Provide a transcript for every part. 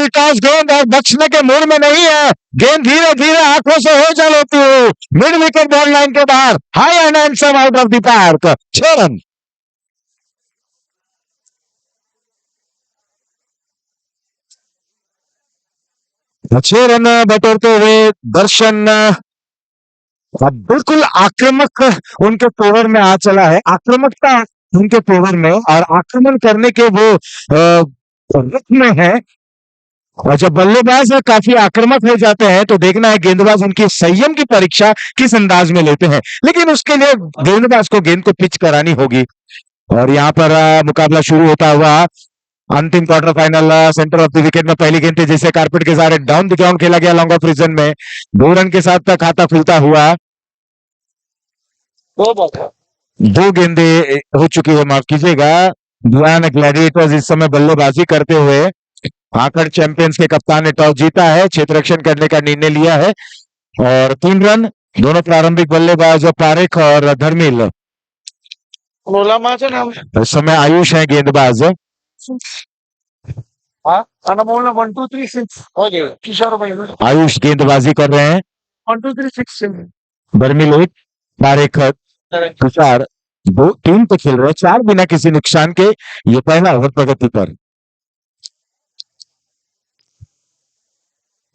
पहली टॉस गेंद और बचने के मूड में नहीं है। गेंद धीरे धीरे आंखों से हो चल होती है, मिड विकेट बॉल लाइन के बाहर, high and handsome out of the park, 6 run. अच्छे रन बटोरते हुए दर्शन अब बिल्कुल आक्रामक उनके फेवर में आ चला है, आक्रामकता उनके फेवर में और आक्रमण करने के वो रुख में है। और जब बल्लेबाज काफी आक्रामक हो जाते हैं तो देखना है गेंदबाज उनकी संयम की परीक्षा किस अंदाज में लेते हैं, लेकिन उसके लिए गेंदबाज को गेंद को पिच करानी होगी। और यहाँ पर मुकाबला शुरू होता हुआ अंतिम quarter final, centre of the wicket में पहली गेंद थी जिसे कारपेट के सहारे डाउन द ग्राउंड खेला गया लॉन्ग ऑफ रीजन में, 2 रन के साथ खाता खुलता हुआ। 2 गेंदें हो चुकी है, माफ कीजिएगा। गुयाना ग्लैडिएटर्स इस समय बल्लेबाजी करते हुए, आकर चैंपियंस के कप्तान ने टॉस जीता है, क्षेत्र रक्षण करने का निर्णय लिया है और 3 रन दोनों प्रारंभिक बल्लेबाज पारेख और धर्मिल। इस समय आयुष है गेंदबाज। आयुष गेंदबाजी कर रहे हैं। 1 2 3 6 धर्मिल 1, पारेख 4, 2 3 पे खेल रहे हैं, 4 बिना किसी नुकसान के। ये पहला ओवर प्रगति पर।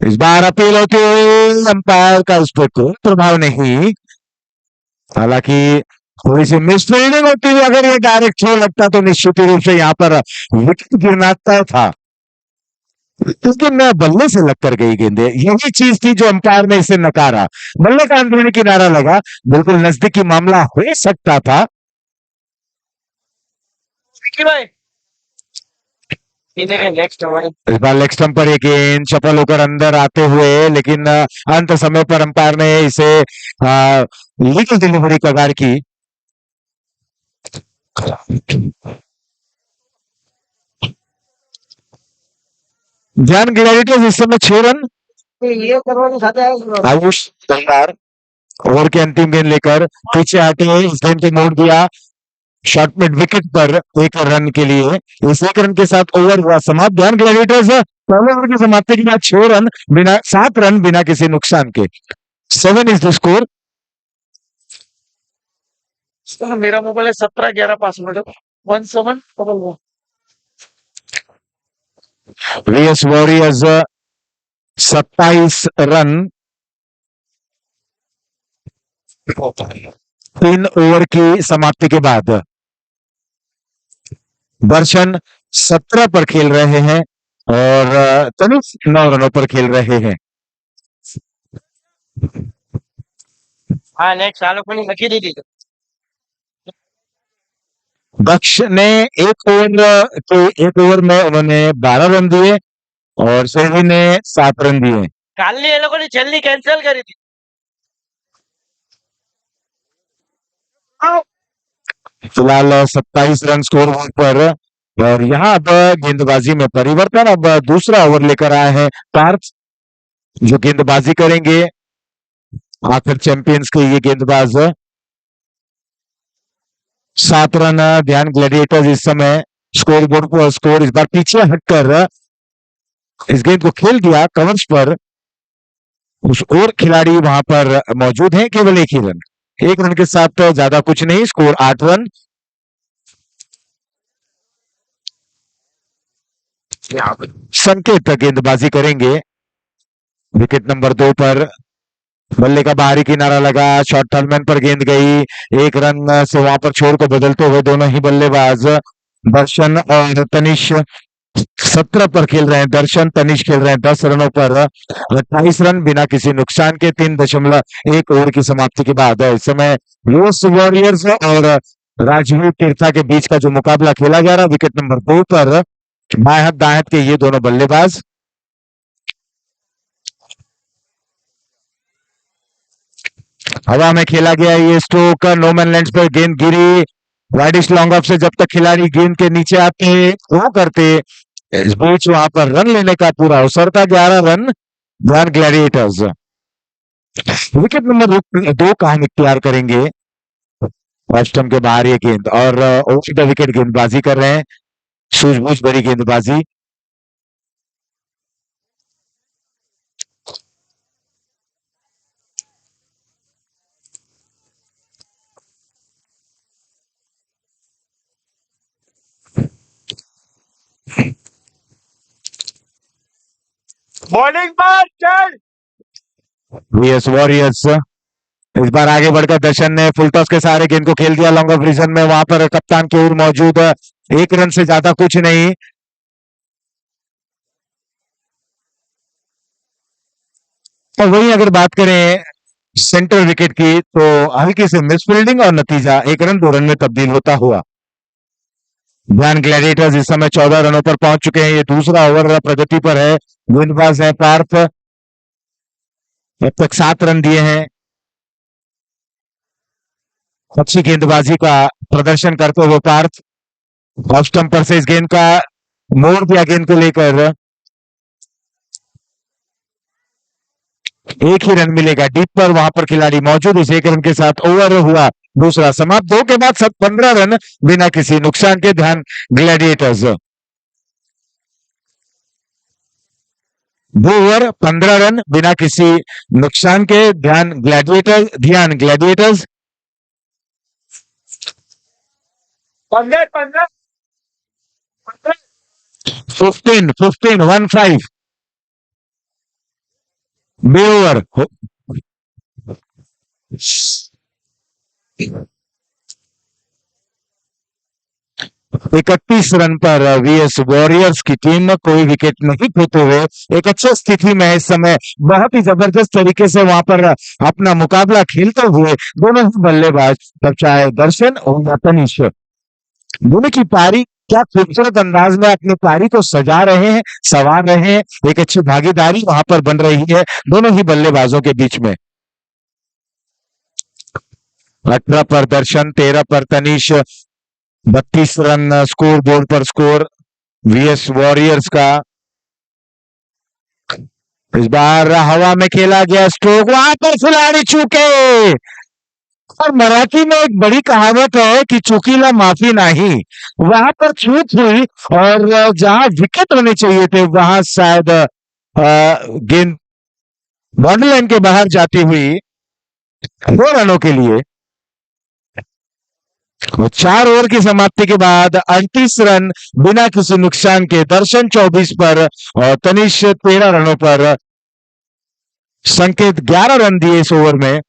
इस बार अपील होती हुई अंपायर का उस पर कोई प्रभाव नहीं, हालांकि थोड़ी सी मिसफील्डिंग होती हुई अगर ये डायरेक्ट थ्रो लगता तो निश्चित रूप से यहाँ पर विकेट गिरना तय था, लेकिन बल्ले से लगकर गई गेंदे, यही चीज थी जो अंपायर ने इसे नकारा। बल्ले का अंदरूनी किनारा लगा, बिल्कुल नजदीकी मामला हो सकता था। इस बार लेग स्टंप पर ये गेंद चपल होकर अंदर आते हुए, लेकिन अंत समय पर अंपायर ने इसे लीगल डिलीवरी कगार की। ध्यान ग्लैडिएटर्स इस समय 6 रन। आयुष तैयार ओवर के अंतिम गेंद लेकर पीछे हटे, इस गेंद को मोड़ दिया शॉर्ट मिड विकेट पर 1 रन के लिए। इस 1 रन के साथ ओवर हुआ समाप्त। ध्यान ग्लैडिएटर्स पहले ओवर की समाप्ति के बाद 6 रन बिना 7 रन बिना किसी नुकसान के, 7 इज द स्कोर। मेरा मोबाइल है 17 11 password 1711। VS warriors 27 run 3 over की समाप्ति के बाद। दर्शन 17 पर खेल रहे हैं और तनिष 9 रनों पर खेल रहे हैं। हाँ नेक्स्ट आलो को लकी दी थी। दक्ष ने 1 ओवर में उन्होंने 12 रन दिए और सेवी ने 7 रन दिए। काल ये लोगों ने जल्दी कैंसिल करी थी। फिलहाल 27 रन स्कोर पर और यहाँ अब गेंदबाजी में परिवर्तन। अब दूसरा ओवर लेकर आए हैं पार्थ, जो गेंदबाजी करेंगे। आखिर चैंपियंस के ये गेंदबाज 7 रन। ध्यान ग्लैडिएटर्स इस समय स्कोर बोर्ड पर स्कोर इस बार पीछे हटकर इस गेंद को खेल दिया कवर्स पर। कुछ और खिलाड़ी वहां पर मौजूद हैं, केवल 1 ही रन, 1 रन के साथ ज्यादा कुछ नहीं, स्कोर 8 रन। संकेत गेंदबाजी करेंगे विकेट नंबर 2 पर। बल्ले का बाहरी किनारा लगा, शॉर्ट टर्नमैन पर गेंद गई, 1 रन से वहां पर छोर को बदलते हुए दोनों ही बल्लेबाज दर्शन और तनिष 17 पर खेल रहे हैं। दर्शन तनिष खेल रहे हैं 10 रनों पर, 28 रन बिना किसी नुकसान के 3.1 ओवर की समाप्ति के बाद। इस समय यूएस वॉरियर्स और राजवीर तीर्था के बीच का जो मुकाबला खेला जा रहा, विकेट नंबर 2 पर बाएं हाथ दाएं हाथ के ये दोनों बल्लेबाज। हवा में खेला गया ये स्ट्रोक, नो मैन लैंड पर गेंद गिरी, वाइडिश लॉन्ग ऑफ से जब तक खिलाड़ी गेंद के नीचे आते वो करते, इस बीच वहां पर रन लेने का पूरा अवसर था। 11 रन ध्यान ग्लैडिएटर्स। विकेट नंबर 2 का हम इख्तियार करेंगे। स्टंप के बाहर ये गेंद और ओवर द विकेट गेंदबाजी कर रहे हैं, सूझबूझ भरी गेंदबाजी। बॉलिंग पर चल। वीएस वॉरियर्स इस बार आगे बढ़कर दर्शन ने फुल टॉस के सहारे गेंद को खेल दिया लॉन्ग ऑफ रीजन में। वहां पर कप्तान की ओर मौजूद एक रन से ज्यादा कुछ नहीं। और वहीं अगर बात करें सेंटर विकेट की तो हल्की से मिस फील्डिंग और नतीजा 1 रन 2 रन में तब्दील होता हुआ। ध्यान ग्लैडिएटर्स इस समय 14 रनों पर पहुंच चुके हैं। ये दूसरा ओवर प्रगति पर है। गेंदबाज है पार्थ, अब तक 7 रन दिए हैं। अच्छी गेंदबाजी का प्रदर्शन करते हुए पार्थ ऑफ स्टंप पर से इस गेंद का मोड़ दिया। गेंद को लेकर एक ही रन मिलेगा डीप पर, वहां पर खिलाड़ी मौजूद। इस 1 रन के साथ ओवर हुआ दूसरा समाप्त। 2 के बाद 15 रन बिना किसी नुकसान के। ध्यान ग्लैडिएटर्स 2 ओवर 15 रन बिना किसी नुकसान के। ध्यान ग्लैडिएटर्स 15 15 15 बे ओवर 31 रन पर वीएस वॉरियर्स की टीम कोई विकेट नहीं खोते हुए एक अच्छी स्थिति में है इस समय। बहुत ही जबरदस्त तरीके से वहां पर अपना मुकाबला खेलते हुए दोनों ही बल्लेबाज, तब चाहे दर्शन और या तनीश, दोनों की पारी क्या खूबसूरत अंदाज में अपनी पारी को सजा रहे हैं, संवार रहे हैं। एक अच्छी भागीदारी वहां पर बन रही है दोनों ही बल्लेबाजों के बीच में। 18 पर दर्शन, 13 पर तनीश, 32 रन स्कोर बोर्ड पर स्कोर वीएस वॉरियर्स का। इस बार हवा में खेला गया स्ट्रोक, वहां पर खिलाड़ी चूके। और मराठी में एक बड़ी कहावत है कि चूकीला माफी नहीं। वहां पर चूक हुई और जहां विकेट होने चाहिए थे वहां शायद गेंद बाउंड्री लाइन के बाहर जाती हुई 2 रनों के लिए। 4 ओवर की समाप्ति के बाद 38 रन बिना किसी नुकसान के। दर्शन 24 पर और तनीश 13 रनों पर। संकेत 11 रन दिए इस ओवर में।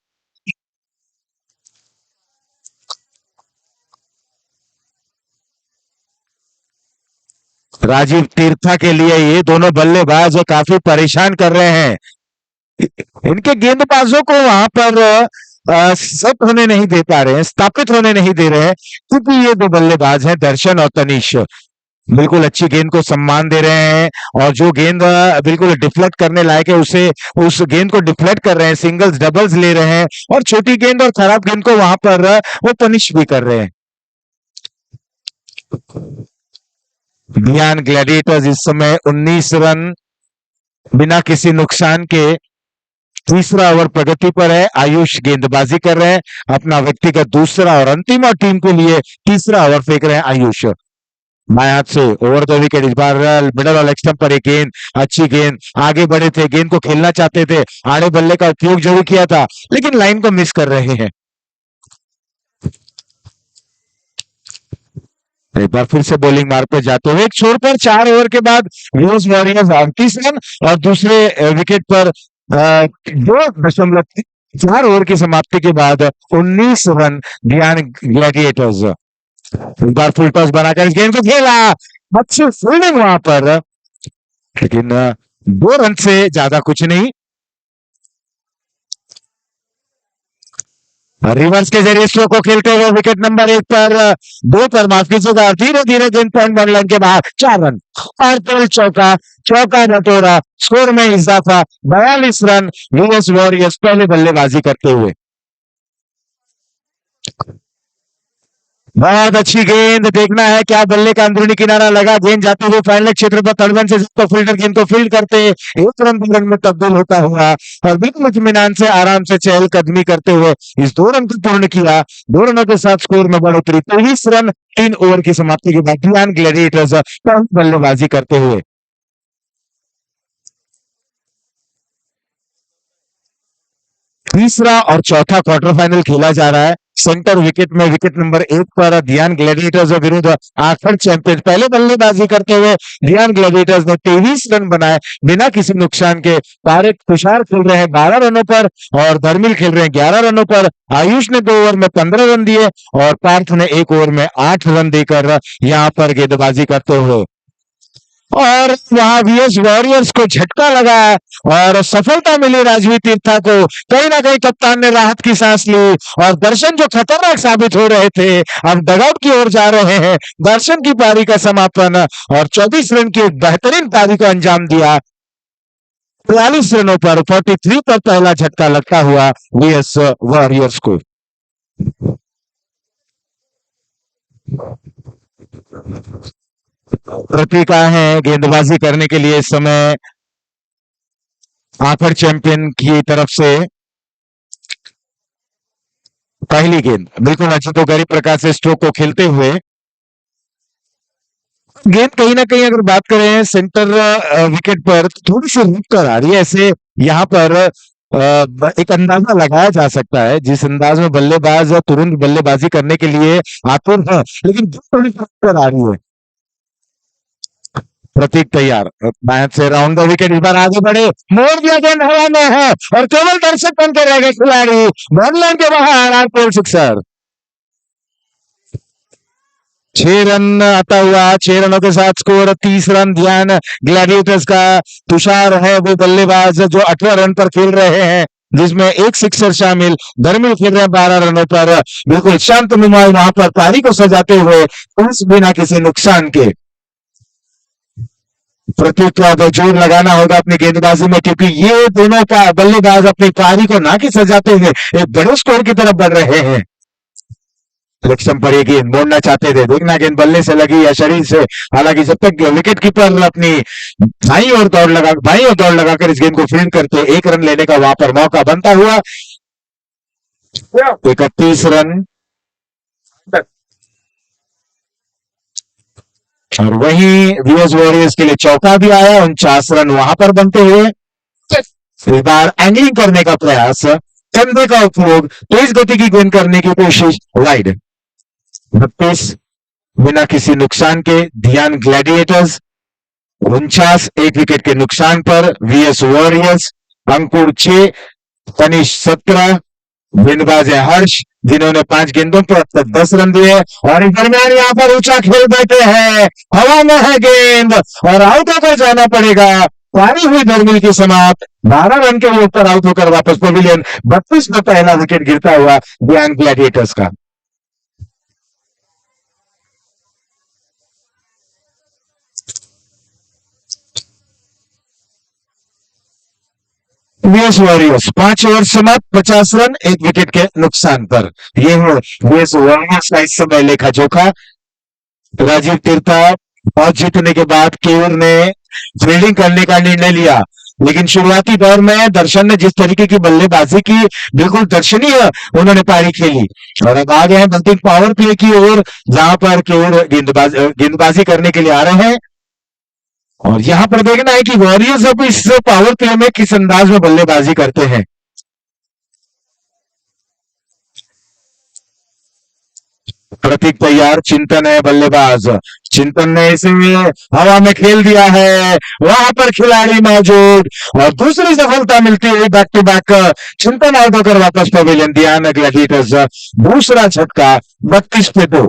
राजीव तीर्था के लिए ये दोनों बल्लेबाज काफी परेशान कर रहे हैं। इनके गेंदबाजों को वहां पर सेट होने नहीं दे पा रहे हैं, स्थापित होने नहीं दे रहे हैं, क्योंकि ये 2 बल्लेबाज हैं दर्शन और तनीश। बिल्कुल अच्छी गेंद को सम्मान दे रहे हैं और जो गेंद बिल्कुल डिफ्लेक्ट करने लायक है उसे उस गेंद को डिफ्लेक्ट कर रहे हैं, सिंगल्स डबल्स ले रहे हैं और छोटी गेंद और खराब गेंद को वहां पर वो पनिश भी कर रहे हैं। ध्यान ग्लैडिएटर्स इस समय 19 रन बिना किसी नुकसान के। तीसरा ओवर प्रगति पर है। आयुष गेंदबाजी कर रहे हैं, अपना व्यक्तिगत दूसरा और अंतिम, और टीम के लिए तीसरा ओवर फेंक रहे हैं आयुष। बाएं हाथ से ओवर द विकेट। इस बार मिडल और लेग स्टंप पर एक गेंद, अच्छी गेंद, आगे बढ़े थे, गेंद को खेलना चाहते थे, आड़े बल्ले का उपयोग जरूर किया था लेकिन लाइन को मिस कर रहे हैं। एक बार फिर से बॉलिंग मार पर जाते हुए एक छोर पर 4 ओवर के बाद वीएस वॉरियर्स 38 रन और दूसरे विकेट पर 2.4 ओवर की समाप्ति के बाद 19 रन ध्यान ग्लैडिएटर्स। एक बार फुल टॉस बनाकर इस गेंद को खेला, अच्छी फील्डिंग वहां पर, लेकिन 2 रन से ज्यादा कुछ नहीं। रिवर्स के जरिए स्ट्रोक को खेलते हुए विकेट नंबर 1 पर 2 पर माफ कीजिएगा, धीरे धीरे गेंद पॉइंट बन लाइन के बाहर 4 रन और तेल चौका, चौका बटोरा, स्कोर में इजाफा 42 रन वीएस वॉरियर्स पहले बल्लेबाजी करते हुए। बहुत अच्छी गेंद, देखना है क्या बल्ले का अंदरूनी किनारा लगा, गेंद जाते हुए फाइनल क्षेत्र पर तड़वन से तो फील्डर गेंद को फील्ड करते 1 रन 2 रन में तब्दील होता हुआ और बिल्कुल इत्मीनान से आराम से चहलकदमी करते हुए इस 2 रन को पूर्ण किया। 2 रनों के साथ स्कोर में बढ़ोतरी, 23 रन 3 ओवर की समाप्ति के बाद ध्यान ग्लैडिएटर्स पहली बल्लेबाजी करते हुए। तीसरा और चौथा क्वार्टर फाइनल खेला जा रहा है। सेंटर विकेट में विकेट नंबर 1 पर ध्यान ग्लैडिएटर्स विरुद्ध आखिर चैंपियन। पहले बल्लेबाजी करते हुए ध्यान ग्लैडिएटर्स ने 23 रन बनाए बिना किसी नुकसान के। पारिक तुषार खेल रहे हैं 12 रनों पर और धर्मिल खेल रहे हैं 11 रनों पर। आयुष ने 2 ओवर में 15 रन दिए और पार्थ ने 1 ओवर में 8 रन देकर यहां पर गेंदबाजी करते हुए, और वहां वीएस वॉरियर्स को झटका लगा और सफलता मिली राजवीर तीर्था को। कहीं ना कहीं कप्तान ने राहत की सांस ली और दर्शन जो खतरनाक साबित हो रहे थे अब डगआउट की ओर जा रहे हैं। दर्शन की पारी का समापन और 24 रन की एक बेहतरीन पारी को अंजाम दिया। 43 रनों पर 43 पर पहला झटका लगता हुआ वीएस वॉरियर्स को। प्रतिका है गेंदबाजी करने के लिए इस समय आखिर चैंपियन की तरफ से पहली गेंद बिल्कुल अच्युत गरीब प्रकाश से स्ट्रोक को खेलते हुए। गेंद कहीं ना कहीं अगर बात करें सेंटर विकेट पर थोड़ी सी रुक कर आ रही है। ऐसे यहाँ पर एक अंदाजा लगाया जा सकता है जिस अंदाज में बल्लेबाज तुरंत बल्लेबाजी करने के लिए आतुर है, लेकिन थोड़ी सी रुक कर आ रही है। प्रतीक तैयार मैच से राउंड द विकेट, इस बार आगे बढ़े, मोड़ दिया गेंद हवा में है और केवल दर्शक बन के रह गए खिलाड़ी। बॉललाइन के बाहर आरपीएल सिक्सर। 6 रन आता हुआ, 6 रनों के साथ स्कोर 30 रन ध्यान ग्लैडिएटर्स का। तुषार है वो बल्लेबाज जो 18 रन पर खेल रहे हैं जिसमें एक सिक्सर शामिल। धर्मिल खेल रहे हैं 12 रनों पर। बिल्कुल शांत नुमाई वहां पर पारी को सजाते हुए बिना किसी नुकसान के। प्रतीक को अगर जोर लगाना होगा अपनी गेंदबाजी में, क्योंकि ये दोनों का बल्लेबाज अपनी पारी को ना कि सजाते हुए एक बड़े स्कोर की तरफ बढ़ रहे हैं। लक्ष्यम पर ये गेंद मोड़ना चाहते थे, देखना गेंद बल्ले से लगी या शरीर से। हालांकि जब तक विकेट कीपर अपनी बाईं ओर दौड़ लगाकर इस गेंद को फील्ड करते 1 रन लेने का वहां पर मौका बनता हुआ। 31 रन और वहीं वीएस वॉरियर्स के लिए चौका भी आया। 49 रन वहां पर बनते हुए। इस बार एंगलिंग करने का प्रयास, कंधे का उपयोग, तेज गति की गेंद करने की कोशिश, वाइड। 32 बिना किसी नुकसान के ध्यान ग्लैडिएटर्स। 49 एक विकेट के नुकसान पर वीएस वॉरियर्स। अंकुर 6, तनिष 17, गेंदबाज है हर्ष जिन्होंने 5 गेंदों पर अब तक 10 रन दिए। और इस दरमियान यहाँ पर ऊंचा खेल बैठे हैं, हवा में है गेंद और आउट होकर जाना पड़ेगा। पारी हुई धर्मिल की समाप्त। 12 रन के ऊपर आउट होकर वापस पवेलियन। 32 में पहला विकेट गिरता हुआ ध्यान ग्लैडिएटर्स का। वीएस वॉरियर्स 5 ओवर समाप्त, 50 रन 1 विकेट के नुकसान पर। ये है वीएस वॉरियर्स का इस समय लेखा जोखा। राजीव तीर्था टॉस जीतने के बाद केयूर ने फील्डिंग करने का निर्णय लिया, लेकिन शुरुआती दौर में दर्शन ने जिस तरीके की बल्लेबाजी की, बिल्कुल दर्शनीय उन्होंने पारी खेली। और अब आ गए हैं बैटिंग पावर प्ले की ओर, जहां पर केयूर गेंदबाजी करने के लिए आ रहे हैं। और यहां पर देखना है कि वॉरियर्स अब इस पावर प्ले में किस अंदाज में बल्लेबाजी करते हैं। प्रतीक तैयार, चिंतन है बल्लेबाज। चिंतन ने इसे हवा में खेल दिया है, वहां पर खिलाड़ी मौजूद और दूसरी सफलता मिलती हुई बैक टू बैक। चिंतन आउट होकर वापस पवेलियन। ध्यान ग्लैडिएटर्स दूसरा झटका 32 पे 2।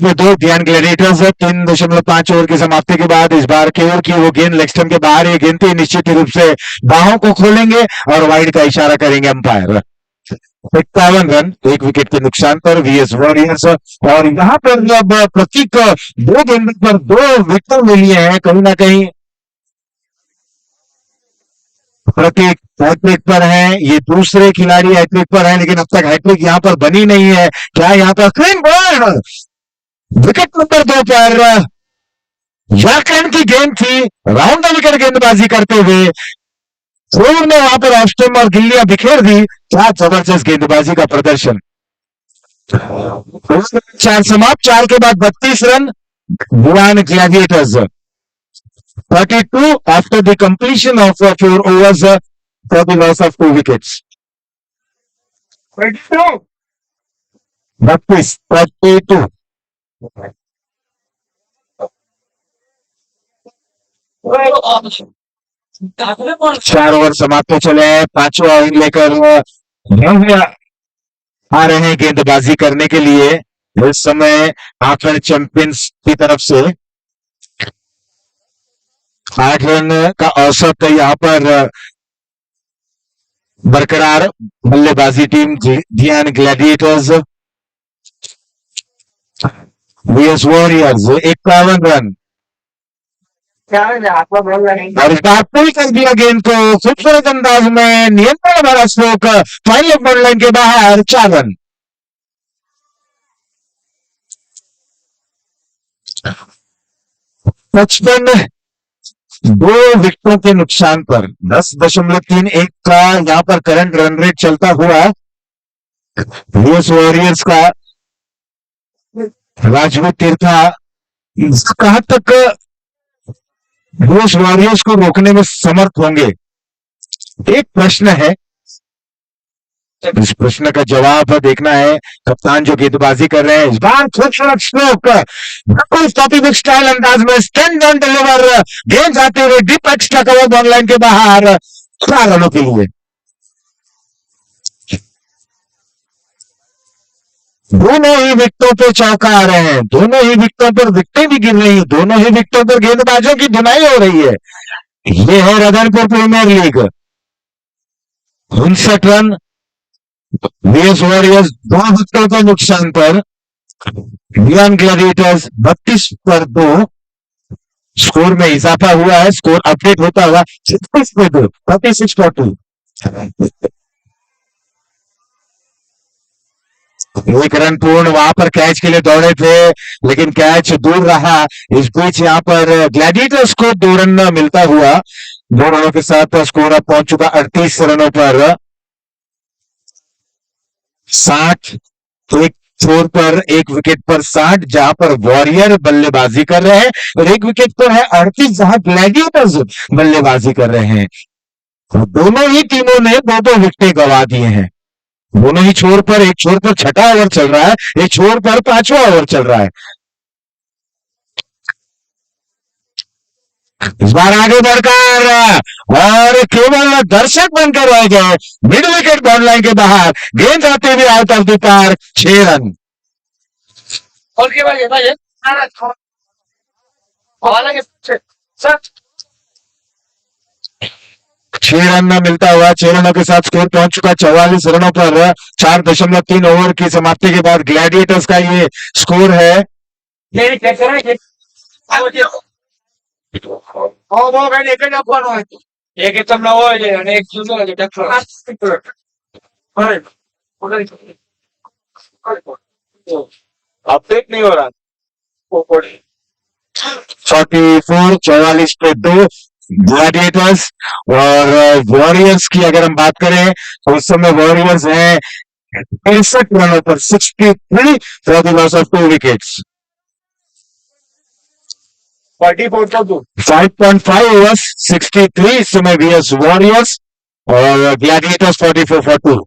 में 2 ध्यान ग्लैडिएटर्स। 3.5 ओवर की समाप्ति के बाद इस बार केयूर की वो गेंद लेग स्टंप के बाहर, ये गेंद थी, निश्चित रूप से बाहों को खोलेंगे और वाइड का इशारा करेंगे अंपायर। 51 रन 1 विकेट के नुकसान पर वीएस वॉरियर्स। और यहां पर जब प्रतीक 2 गेंदों पर 2 विकेट ले लिए हैं, कहीं ना कहीं प्रतीक हैट्रिक पर है। ये दूसरे खिलाड़ी हैट्रिक पर है, लेकिन अब तक हैट्रिक यहां पर बनी नहीं है। क्या यहां पर क्लीन बॉल विकेट नंबर 2 पर यार्कलैंड की गेंद थी, राउंड द विकेट गेंदबाजी करते हुए थ्रोर ने वहां पर ऑफ स्टंप और गिल्लियां बिखेर दी। क्या जबरदस्त गेंदबाजी का प्रदर्शन। 4 समाप्त, 4 के बाद 32 run. Guyana Gladiators 32 after the completion of 4 overs for the loss of 2 wickets. 22. 32 4 over समाप्त हो चले हैं। 5वां ओवर लेकर भव्य आ रहे हैं गेंदबाजी करने के लिए। इस समय आखिर चैंपियंस की तरफ से 8 रन का औसत यहाँ पर बरकरार। बल्लेबाजी team Guyana gladiators VS warriors 51 run क्या है आपका बोल रहे हैं? और इस बार पुल कर दिया गेंद को खूबसूरत अंदाज में। नियंत्रण वाला स्ट्रोक फाइनल बॉल लाइन के बाहर 4 रन। बचपन 2 विकेटों के नुकसान पर 10.31 का यहां पर करंट रन रेट चलता हुआ यूएस वॉरियर्स का राजपूत तीर्था कहां तक यूएस वॉरियर्स को रोकने में समर्थ होंगे। एक प्रश्न है, इस प्रश्न का जवाब देखना है। कप्तान जो गेंदबाजी कर रहे हैं इस बार खूबसूरत स्ट्रोक बिल्कुल कॉपी बुक स्टाइल अंदाज में स्टैंड ऑन डिलीवर गेंद आते हुए deep extra cover ball line के बाहर 4 रनों के लिए। दोनों ही विकेटों पे चौका आ रहे हैं। दोनों ही विकेटों पर विकेटें भी गिर रही हैं। दोनों ही विकेटों पर गेंदबाजों की धुनाई हो रही है। ये है Ratanpur premier league. 59 run VS warriors 2 विकेटों के नुकसान पर। Guyana ग्लैडिएटर्स 32 पर 2। स्कोर में इजाफा हुआ है। स्कोर अपडेट होता हुआ 36 पर 2, 36 पर 2। एक रन पूर्ण वहां पर कैच के लिए दौड़े थे लेकिन कैच दूर रहा। इस बीच यहां पर ग्लैडिएटर्स को 2 रन मिलता हुआ 2 रनों के साथ स्कोर अब पहुंच चुका 38 रनों पर। 60 एक छोर पर 1 विकेट पर 60 जहां पर वॉरियर बल्लेबाजी कर रहे हैं और 1 विकेट पर है 38 जहां ग्लैडिएटर्स बल्लेबाजी कर रहे हैं। दोनों ही टीमों ने 2-2 विकेटें गंवा दिए हैं। दोनों ही छोर पर, एक छोर पर 6वां ओवर चल रहा है, एक छोर पर 5वां ओवर चल रहा है। इस बार आगे बढ़कर और केवल दर्शक बनकर रह गए। मिड विकेट बॉल लाइन के बाहर गेंद आते हुए out of the park 6 run. और क्या भाई भाई सर 6 रन में मिलता हुआ 6 रनों के साथ स्कोर पहुंच चुका 44 रनों पर। 4.3 ओवर की समाप्ति के बाद ग्लैडिएटर्स का ये स्कोर है। ये क्या कर रहे हैं? वो मैंने एक આપવાનો હતો એક તમને હોય છે અને એક જુદો છે ટ્રેક્ટર अपडेट नहीं हो रहा 44 पे 2 ग्लैडिएटर्स और वॉरियर्स की अगर हम बात करें तो उस समय वॉरियर्स हैं 63 रनों पर 63 for the loss of 2 wickets. 5.5 overs 63 इस समय वीएस वॉरियर्स और ग्लैडिएटर्स 44 फॉर 2।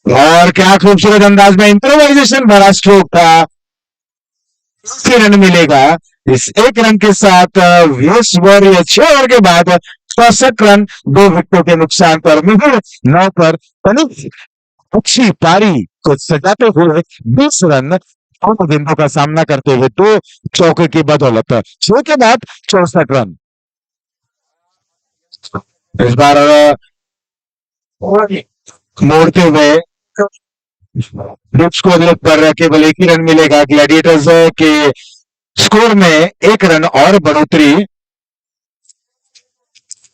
और क्या खूबसूरत अंदाज में इंप्रोवाइजेशन भरा स्ट्रोक था। 1 रन मिलेगा। इस 1 रन के साथ वीएस वॉरियर 6 ओवर के बाद 64 रन 2 विकेटों के नुकसान पर मिडिल 9 पर अच्छी पारी को सजाते हुए 20 रन दोनों गेंदों का सामना करते हुए 2 चौके की बदौलत 6 के बाद 64 रन। इस बार मोड़ते हुए स्कोर लेग पर केवल 1 ही रन मिलेगा। ग्लैडिएटर्स के स्कोर में 1 रन और बढ़ोतरी।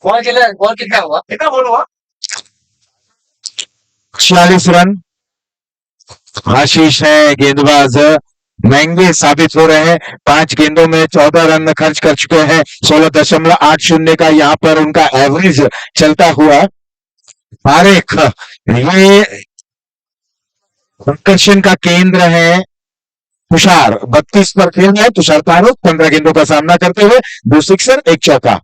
बॉल कितना हुआ कितना बॉल हुआ 46 रन। आशीष है गेंदबाज महंगे साबित हो रहे हैं। 5 गेंदों में 14 रन खर्च कर चुके हैं। 16.80 का यहाँ पर उनका एवरेज चलता हुआ। पारेख ये आकर्षण का केंद्र है। तुषार 32 पर खेल रहे हैं। तुषार पारेख 15 गेंदों का सामना करते हुए 2 सिक्सर 1 चौका।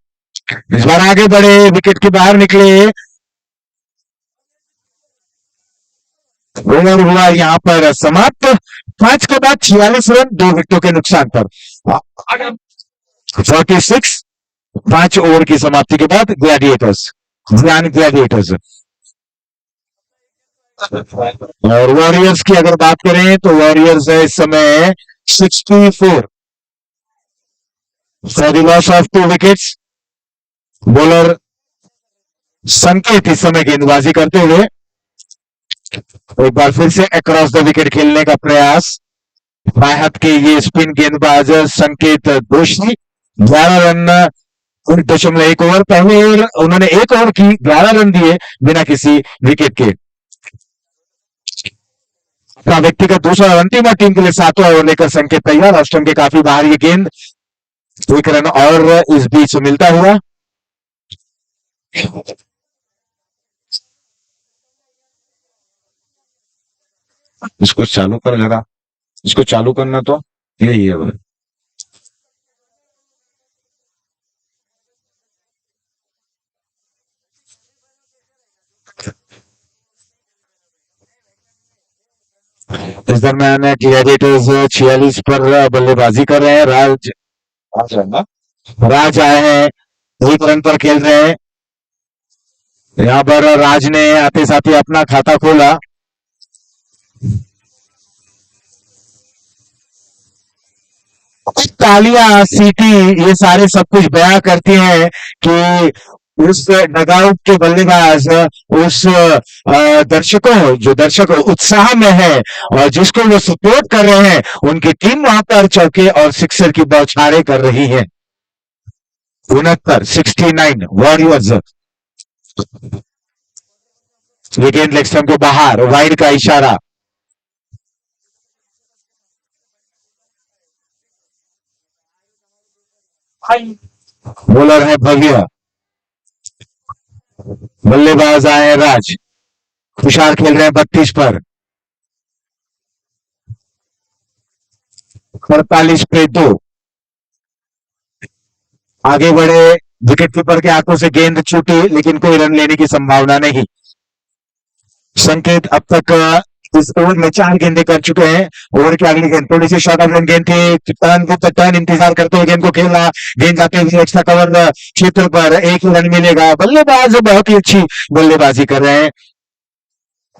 इस बार आगे बढ़े, विकेट के बाहर निकले। ओवर हुआ यहाँ पर समाप्त। 5 के बाद 46 रन 2 विकेटों के नुकसान पर। 46 5 ओवर की समाप्ति के बाद ग्लैडिएटर्स ग्लैडिएटर्स। और वॉरियर्स की अगर बात करें तो वॉरियर्स है इस समय 64 for the loss of 2 wickets. Bowler संकेत इस समय गेंदबाजी करते हुए। एक बार फिर से अक्रॉस द विकेट खेलने का प्रयास। बाएं हाथ के ये स्पिन गेंदबाज संकेत दोषी। 11 रन 1.1 ओवर। पहले उन्होंने 1 ओवर की 11 रन दिए बिना किसी विकेट के। अपना व्यक्तिगत दूसरा अंतिम टीम के लिए 7वां ओवर लेकर संकेत तैयार। ऑफ स्टंप के काफी बाहर ये गेंद। 1 रन और इस बीच मिलता हुआ। इसको चालू कर लगा, इसको चालू करना तो यही है भाई। इस दरम्यान ग्लैडिएटर्स 46 पर बल्लेबाजी कर रहे हैं। राज आए हैं, 1 रन पर खेल रहे हैं। यहाँ पर राज ने आते साथ ही अपना खाता खोला। तालियां, सीटी, ये सारे सब कुछ बयां करती हैं कि उस डगआउट के बल्लेबाज उस दर्शकों जो दर्शक उत्साह में है और जिसको वो सपोर्ट कर रहे हैं, उनकी टीम वहां पर चौके और सिक्सर की बौछारें कर रही है। 69 वॉरियर्स। विकेट लेग स्टंप के बाहर, वाइड का इशारा। बॉलर है भव्य, बल्लेबाज आए हैं राज। तुषार खेल रहे हैं 32 पर। 48 पे 2। आगे बढ़े, विकेट कीपर के हाथों से गेंद छूटी लेकिन कोई रन लेने की संभावना नहीं। संकेत अब तक इस ओवर में 4 गेंदें कर चुके हैं। ओवर की अगली गेंद थोड़ी सी शॉर्ट ऑफ रन गेंद थी। टर्न इंतजार करते हुए गेंद को खेला। गेंद जाते हुए एक्स्ट्रा कवर क्षेत्र पर 1 ही रन मिलेगा। बल्लेबाज बहुत ही अच्छी बल्लेबाजी कर रहे हैं।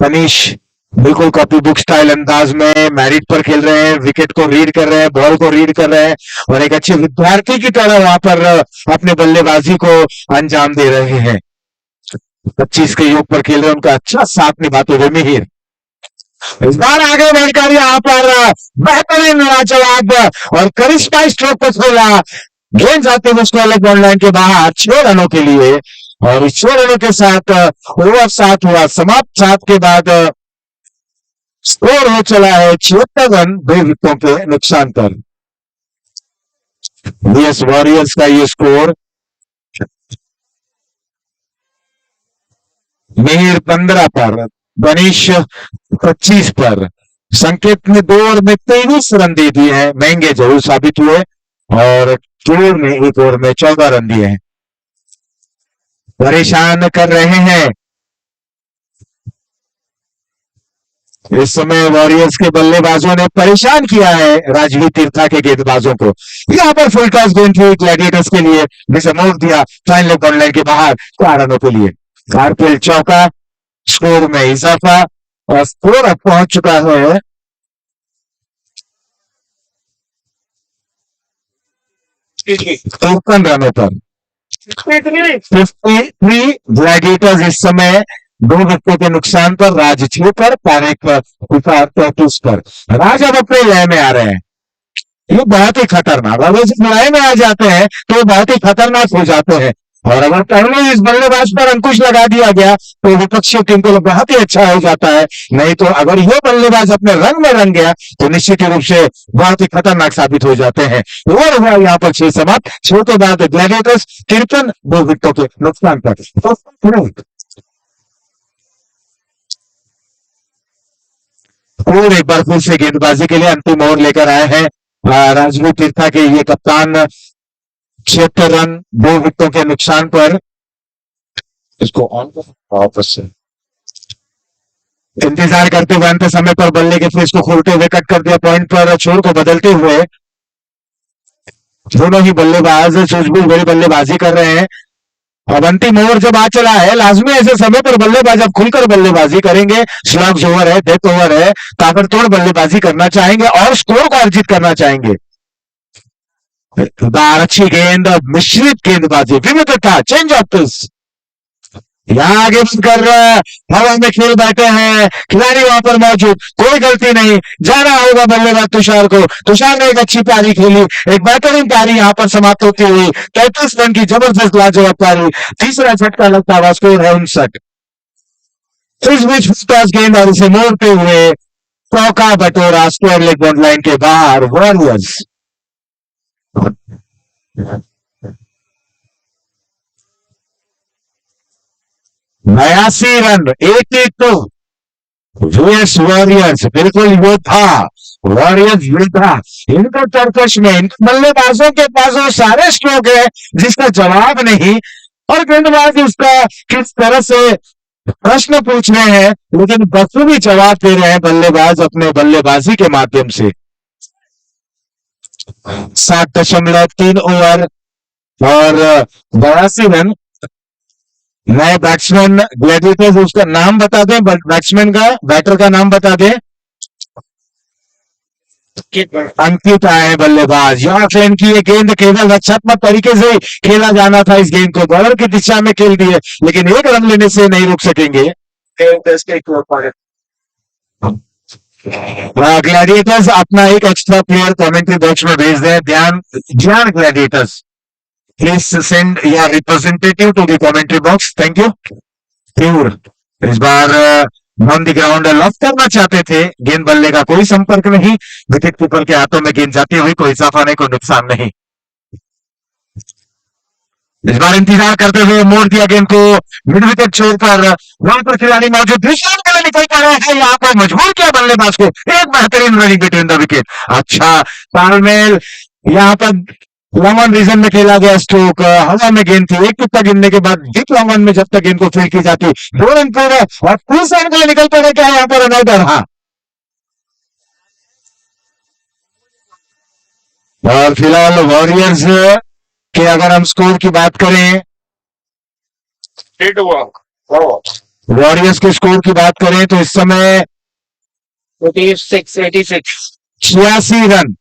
तनीश बिल्कुल कॉपी बुक स्टाइल अंदाज में मैरिट पर खेल रहे हैं। विकेट को रीड कर रहे हैं, बॉल को रीड कर रहे हैं और एक अच्छे विद्यार्थी की तरह वहां पर अपने बल्लेबाजी को अंजाम दे रहे हैं। 25 के योग पर खेल रहे हैं, उनका अच्छा साथ निभाते हुए मिहिर। इस बार आगे बढ़कर यहाँ पर बेहतरीन लाजवाब और करिश्माई स्ट्रोक पर खोला। गेंद जाते हुए उसको अलग लाइन के बाहर 6 रनों के लिए। और इस 6 रनों के साथ ओवर 7 हुआ समाप्त। 7 के बाद स्कोर हो चला है 76 रन 2 विकेटों के नुकसान पर। बीएस वॉरियर्स का ये स्कोर। मिहिर 15 पर, गणेश 25 पर। संकेत ने 2 ओवर में 23 रन दे दिए हैं। महंगे जरूर साबित हुए और चोर ने 1 ओवर में 14 रन दिए हैं। परेशान कर रहे हैं इस समय वॉरियर्स के बल्लेबाजों ने परेशान किया है राजवीर तीर्था के गेंदबाजों को। यहां पर फुल टॉस गेंद थी ग्लैडिएटर्स के लिए, जिसे मोड़ दिया फाइनल बॉल के बाहर 4 रनों के लिए। कारपिल चौका, स्कोर में इजाफा और स्कोर अब पहुंच चुका है 53 रनों पर। 53 ग्लैडिएटर्स इस समय 2 विकेटों के नुकसान पर। राज 6 पर, पारेख पर, 33 पर। राज अब अपने लय में आ रहे हैं। ये बहुत ही खतरनाक, अगर जब लय में आ जाते हैं तो बहुत ही खतरनाक हो जाते हैं। और अगर पहले इस बल्लेबाज पर अंकुश लगा दिया गया तो विपक्षी टीम को बहुत ही अच्छा हो जाता है। नहीं तो अगर ये बल्लेबाज अपने रंग में रंग गया तो निश्चित रूप से बहुत ही खतरनाक साबित हो जाते हैं। ओवर हुआ यहाँ पर 6 समाप्त। 6 के बाद ग्लैडिएटर्स 53 2 विकेटों के नुकसान पर। और एक बार फिर से गेंदबाजी के लिए अंतिम ओवर लेकर आए हैं राजवीर तीर्था के ये कप्तान। 76 रन 2 विकेटों के नुकसान पर। इसको ऑन वापस से इंतजार करते हुए अंत समय पर बल्ले के फेस को खोलते हुए कट कर दिया पॉइंट पर छोर को बदलते हुए। दोनों ही बल्लेबाज सूझबूझ भरी बल्लेबाजी कर रहे हैं। अब अंतिम ओवर जब आ चला है लाजमी ऐसे समय पर बल्लेबाज अब खुलकर बल्लेबाजी करेंगे। स्लग्स ओवर है, डेथ ओवर है, ताबड़तोड़ बल्लेबाजी करना चाहेंगे और स्कोर को अर्जित करना चाहेंगे। अच्छी गेंद, मिश्रित गेंदबाजी, विविधता, चेंज ऑफ पिच। यहाँ आगे कर हवा में खेल बैठे हैं खिलाड़ी वहां पर मौजूद, कोई गलती नहीं, जाना होगा बल्लेबाज तुषार को। तुषार ने एक अच्छी पारी खेली, एक बेहतरीन पारी यहाँ पर समाप्त होती हुई। 33 रन की जबरदस्त लाजवाब पारी। तीसरा झटका लगता हुआ स्कोर है 59। इस बीच टॉस गेंद और इसे मोड़ते हुए चौका बटोरा स्क्वायर लेग बॉन्ड लाइन के बाहर वॉरियर्स। 82 run 82 US warriors. बिल्कुल योद्धा, वॉरियर्स योद्धा। इनको तरकश में इन बल्लेबाजों के पास वो सारे स्ट्रोक है जिसका जवाब नहीं, और गेंदबाज इसका किस तरह से प्रश्न पूछ रहे हैं लेकिन बखूबी जवाब दे रहे हैं बल्लेबाज अपने बल्लेबाजी के माध्यम से। 7.3 ओवर और 82 रन। नए बैट्समैन ग्लैडिएटर्स, उसका नाम बता दें, बैट्समैन का, बैटर का नाम बता दें। अंकित आए बल्लेबाज। यॉर्क लेन की ये गेंद केवल रक्षात्मक तरीके से खेला जाना था। इस गेंद को बॉलर की दिशा में खेल दिए लेकिन एक रन लेने से नहीं रुक सकेंगे ग्लैडिएटर्स। अपना एक एक्स्ट्रा प्लेयर कमेंट्री बॉक्स में भेज दें। ध्यान gladiators, please send your representative to the commentary box. Thank you. Pure इस बार ऑन द ग्राउंड लॉफ करना चाहते थे, गेंद बल्ले का कोई संपर्क नहीं, विकेट कीपर के हाथों में गेंद जाती हुई, कोई इजाफा नहीं, कोई नुकसान नहीं। इस बार इंतजार करते हुए मोड़ दिया गेंद को मिड विकेट छोड़कर। वहां पर खिलाड़ी मौजूद, निशान के लिए निकल पा रहे हैं, यहाँ पर मजबूर किया बल्लेबाज को। एक बेहतरीन रनिंग बिटवीन द विकेट। अच्छा तालमेल यहाँ पर। लॉन्ग ऑन रीजन में खेला गया स्ट्रोक, हवा में गेंद थी, एक टुक्का गिरने के बाद डीप लॉन्ग ऑन में जब तक गेंद को फील्ड की जाती, 2 रन पूरे और 3 रन के लिए निकल पड़े। क्या यहाँ पर अनआउट? हाँ। और फिलहाल वॉरियर्स के अगर हम स्कोर की बात करें, वॉरियर्स के स्कोर की बात करें तो इस समय 86 रन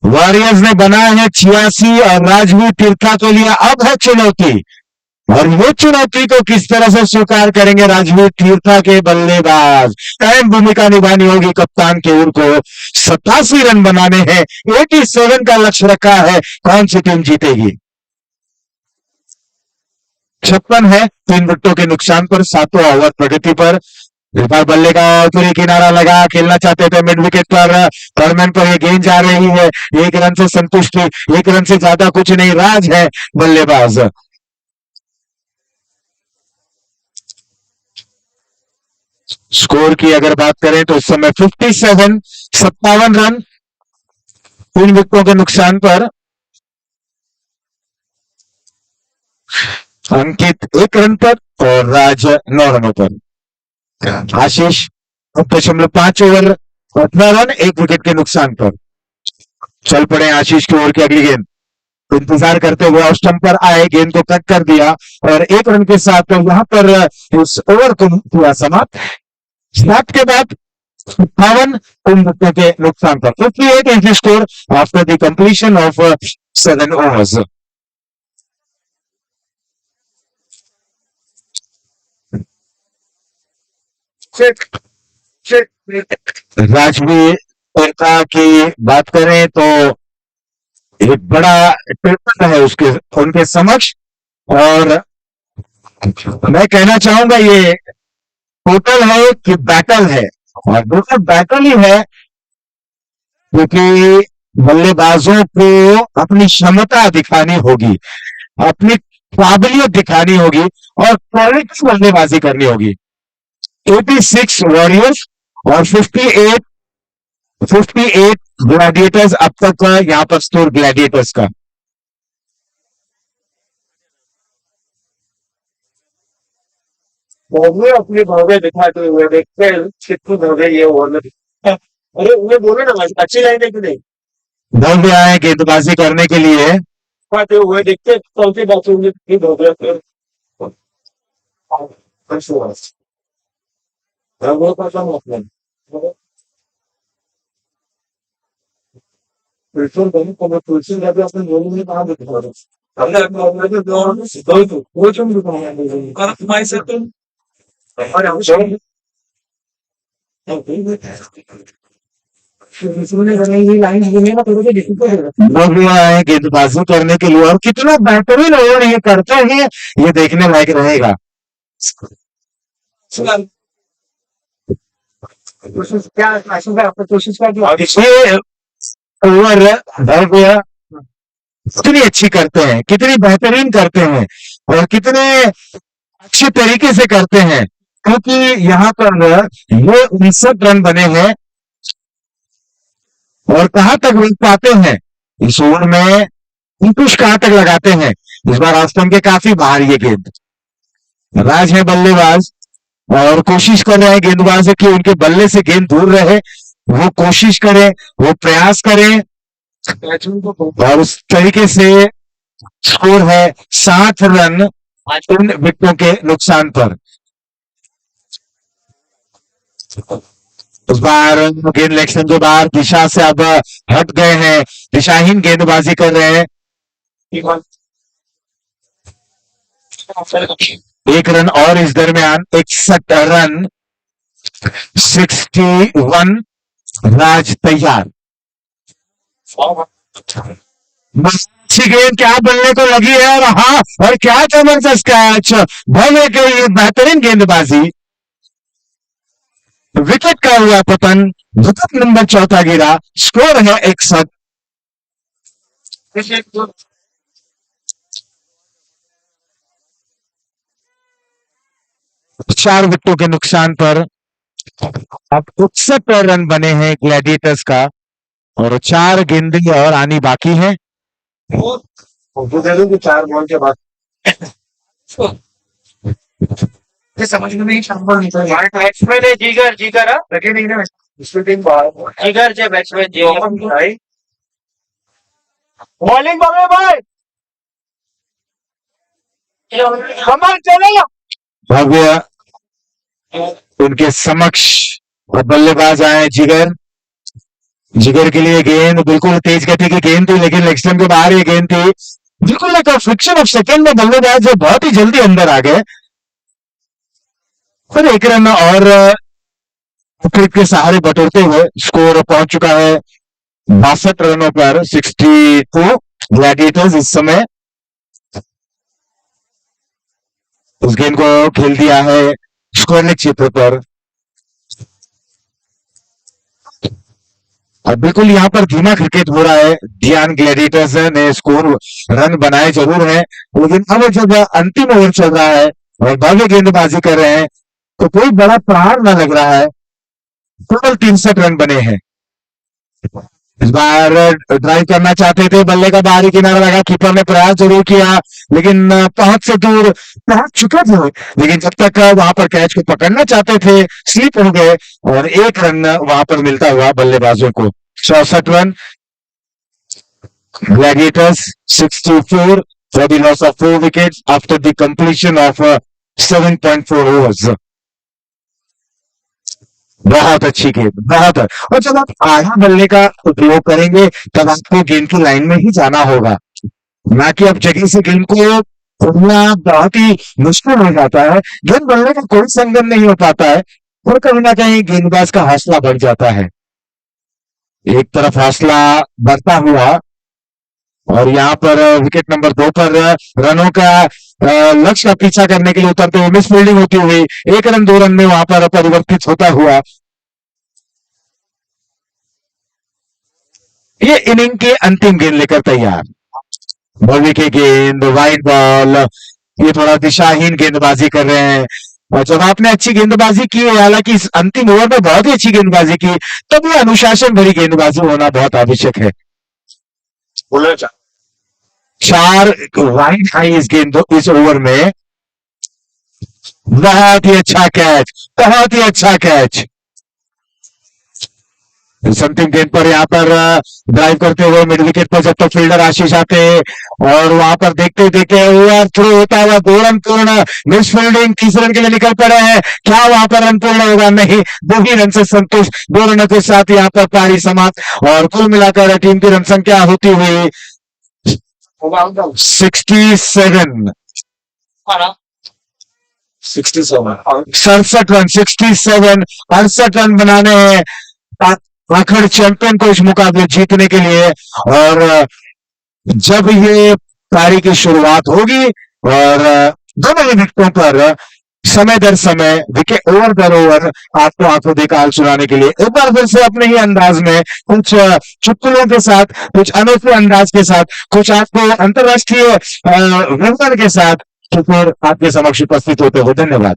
वॉरियर्स ने बनाए हैं। 86 और राजवीर तीर्था के लिए अब है चुनौती, और वो चुनौती को किस तरह से स्वीकार करेंगे राजवीर तीर्था के बल्लेबाज। अहम भूमिका निभानी होगी कप्तान के ओर को। 87 रन बनाने हैं, 87 का लक्ष्य रखा है। कौन सी टीम जीतेगी? 56 है 3 विकेटों के नुकसान पर, 7वां ओवर प्रगति पर। इस बार बल्ले का पूरी किनारा लगा, खेलना चाहते थे मिड विकेट पर, फॉरमैन पर ये गेंद जा रही है। 1 रन से संतुष्टि, 1 रन से ज्यादा कुछ नहीं, राज है बल्लेबाज। स्कोर की अगर बात करें तो इस समय 57 रन 3 विकेटों के नुकसान पर। अंकित 1 रन पर और राज 9 रनों पर। आशीष 5 ओवर 18 रन 1 विकेट के नुकसान पर। चल पड़े आशीष की ओर की अगली गेंद। इंतजार करते हुए ऑफ स्टंप पर आए, गेंद को कट कर दिया और 1 रन के साथ तो यहां पर इस ओवर को किया समाप्त। स्नैप के बाद 57 विकेट के नुकसान पर। 58 is the score after the completion of 7 overs. Rajveer तीर्था की बात करें तो एक बड़ा ट्रिपल है उनके समक्ष। और मैं कहना चाहूंगा ये टोटल है कि बैटल है, और बिल्कुल बैटल ही है, क्योंकि बल्लेबाजों को अपनी क्षमता दिखानी होगी, अपनी काबिलियत दिखानी होगी और क्वालिटी बल्लेबाजी करनी होगी। 86 वॉरियर्स और 58 ग्लैडिएटर्स अब तक यहाँ पर स्कोर ग्लैडिएटर्स का। भव्य अपने भव्य दिखाते हुए देखते हैं कितनी भव्य ये ओवर है। अरे उन्हें बोलो ना भाई, अच्छी लाइन है कि नहीं? भव्य आए गेंदबाजी करने के लिए। दिखाते हुए देखते चौथी बातों में कितनी भव्य है। भव्य का क्या मतलब? पेट्रोल बनी को मैं तुलसी जाके अपने गोली में कहाँ दिखा रहा हूँ? हमने अपने अपने के दौर में दो तो वो क्यों दिखाऊंगा? कर तुम्हारे से तुम और हम सब भव्य आए गेंदबाजी करने के लिए, और कितना बेहतरीन ओवर ये करते हैं, ये देखने लायक रहेगा। कोशिश कर और ये ओवर भव्य कितनी अच्छी करते हैं, कितनी बेहतरीन करते हैं और कितने अच्छे तरीके से करते हैं, क्योंकि यहाँ पर ये 59 रन बने हैं और कहां तक मिल पाते हैं इस ओवर में, अंकुश कहां तक लगाते हैं। इस बार ऑस्टन के काफी बाहर ये गेंद, राज है बल्लेबाज और कोशिश कर रहे हैं गेंदबाज कि उनके बल्ले से गेंद दूर रहे, वो कोशिश करें, वो प्रयास करें, और उस तरीके से स्कोर है 7 रन 3 विकेटों के नुकसान पर। उस बार गेंद इलेक्शन के बाद दिशा से अब हट गए हैं, दिशाहीन गेंदबाजी कर रहे हैं। 1 रन और इस दरमियान 61 रन 61 राज तैयार। अच्छी गेंद क्या बल्ले को लगी है, और हाँ, और क्या जबरदस्त कैच, भले के लिए बेहतरीन गेंदबाजी, विकेट का हुआ पतन, विकेट नंबर 4 गिरा, स्कोर है 61। 4 विकेटों के नुकसान पर अब 61 रन बने हैं ग्लैडिएटर्स का, और 4 गेंदें और आनी बाकी है। कि 4 बॉल के बाद समझ में नहीं संभव नहीं था। बैट्समैन है जीगर, जीगर लगे नहीं ना इसमें टीम जीगर जो बैट्समैन जीगर भाई बॉलिंग बाबे भाई कमर चलेगा। भव्य उनके समक्ष बल्लेबाज आए जिगर, जिगर के लिए गेंद बिल्कुल तेज गति की गेंद थी, लेकिन लेग स्टंप के बाहर ये गेंद थी, बिल्कुल एक फ्रिक्शन ऑफ सेकंड में बल्लेबाज जो बहुत ही जल्दी अंदर आ गए, फिर 1 रन और विकेट के सहारे बटोरते हुए स्कोर पहुंच चुका है 62 रनों पर। 62 ग्लैडिएटर्स इस समय उस गेंद को खेल दिया है स्कोरलेस क्षेत्र पर। और बिल्कुल यहाँ पर धीमा क्रिकेट हो रहा है, डियान ग्लैडिएटर्स ने स्कोर रन बनाए जरूर हैं, लेकिन अब जब अंतिम ओवर चल रहा है और भव्य गेंदबाजी कर रहे हैं तो कोई बड़ा प्रहार न लग रहा है। टोटल 63 रन बने हैं। इस बार ड्राइव करना चाहते थे, बल्ले का बाहरी किनारा लगा, कीपर ने प्रयास जरूर किया, लेकिन पहुंच से दूर पहुंच चुके थे, लेकिन जब तक वहां पर कैच को पकड़ना चाहते थे स्लिप हो गए, और 1 रन वहां पर मिलता हुआ बल्लेबाजों को। 64 run Gladiators 64 for the loss of 4 wickets after the completion of 7.4 overs। बहुत अच्छी गेंद, बहुत। और जब आप आधा बल्ले का उपयोग करेंगे तब आपको गेंद की लाइन में ही जाना होगा, ना कि अब जगह से गेंद को खोलना बहुत ही मुश्किल हो जाता है। गेंद बल्ले का कोई संगम नहीं हो पाता है, और कहीं ना कहीं गेंदबाज का हौसला बढ़ जाता है। एक तरफ हौसला बढ़ता हुआ, और यहाँ पर विकेट नंबर 2 पर रनों का लक्ष्य का पीछा करने के लिए उतरते हुए मिस फील्डिंग होती हुई 1 रन 2 रन में वहां पर परिवर्तित होता हुआ ये इनिंग के अंतिम गेंद लेकर तैयार। बॉली की गेंद, वाइड बॉल, ये थोड़ा दिशाहीन गेंदबाजी कर रहे हैं। और जब आपने अच्छी गेंदबाजी की है, हालांकि इस अंतिम ओवर में बहुत ही अच्छी गेंदबाजी की, तब ये अनुशासन भरी गेंदबाजी होना बहुत आवश्यक है। 4 वाइड आई इस गेंद इस ओवर में। बहुत ही अच्छा कैच, बहुत ही अच्छा कैच। इस अंतिम गेंद पर यहाँ पर ड्राइव करते हुए मिड विकेट पर जब तक फील्डर आशीष आते और वहां पर देखते देखते ओवर थ्रू होता हुआ 2 रन पूर्ण, मिस फील्डिंग, 30 रन के लिए निकल पड़े हैं। क्या वहां पर रन पूर्ण होगा? नहीं, 2 ही रन से संतुष्ट। 2 रनों के साथ यहाँ पर पारी समाप्त और कुल मिलाकर टीम की रन संख्या होती हुई 67। 67 रन, 67, 68 रन बनाने हैं आखिर चैंपियन को इस मुकाबले जीतने के लिए। और जब ये पारी की शुरुआत होगी और दोनों ही विकेटों पर समय दर समय, विकेट ओवर दर ओवर आपको आंखों देखा हाल सुनाने के लिए एक बार फिर से अपने ही अंदाज में कुछ चुटकुलों के साथ, कुछ अनोखे अंदाज के साथ, कुछ आपको अंतर्राष्ट्रीय व्यवहार के साथ तो फिर आपके समक्ष उपस्थित होते हुए धन्यवाद।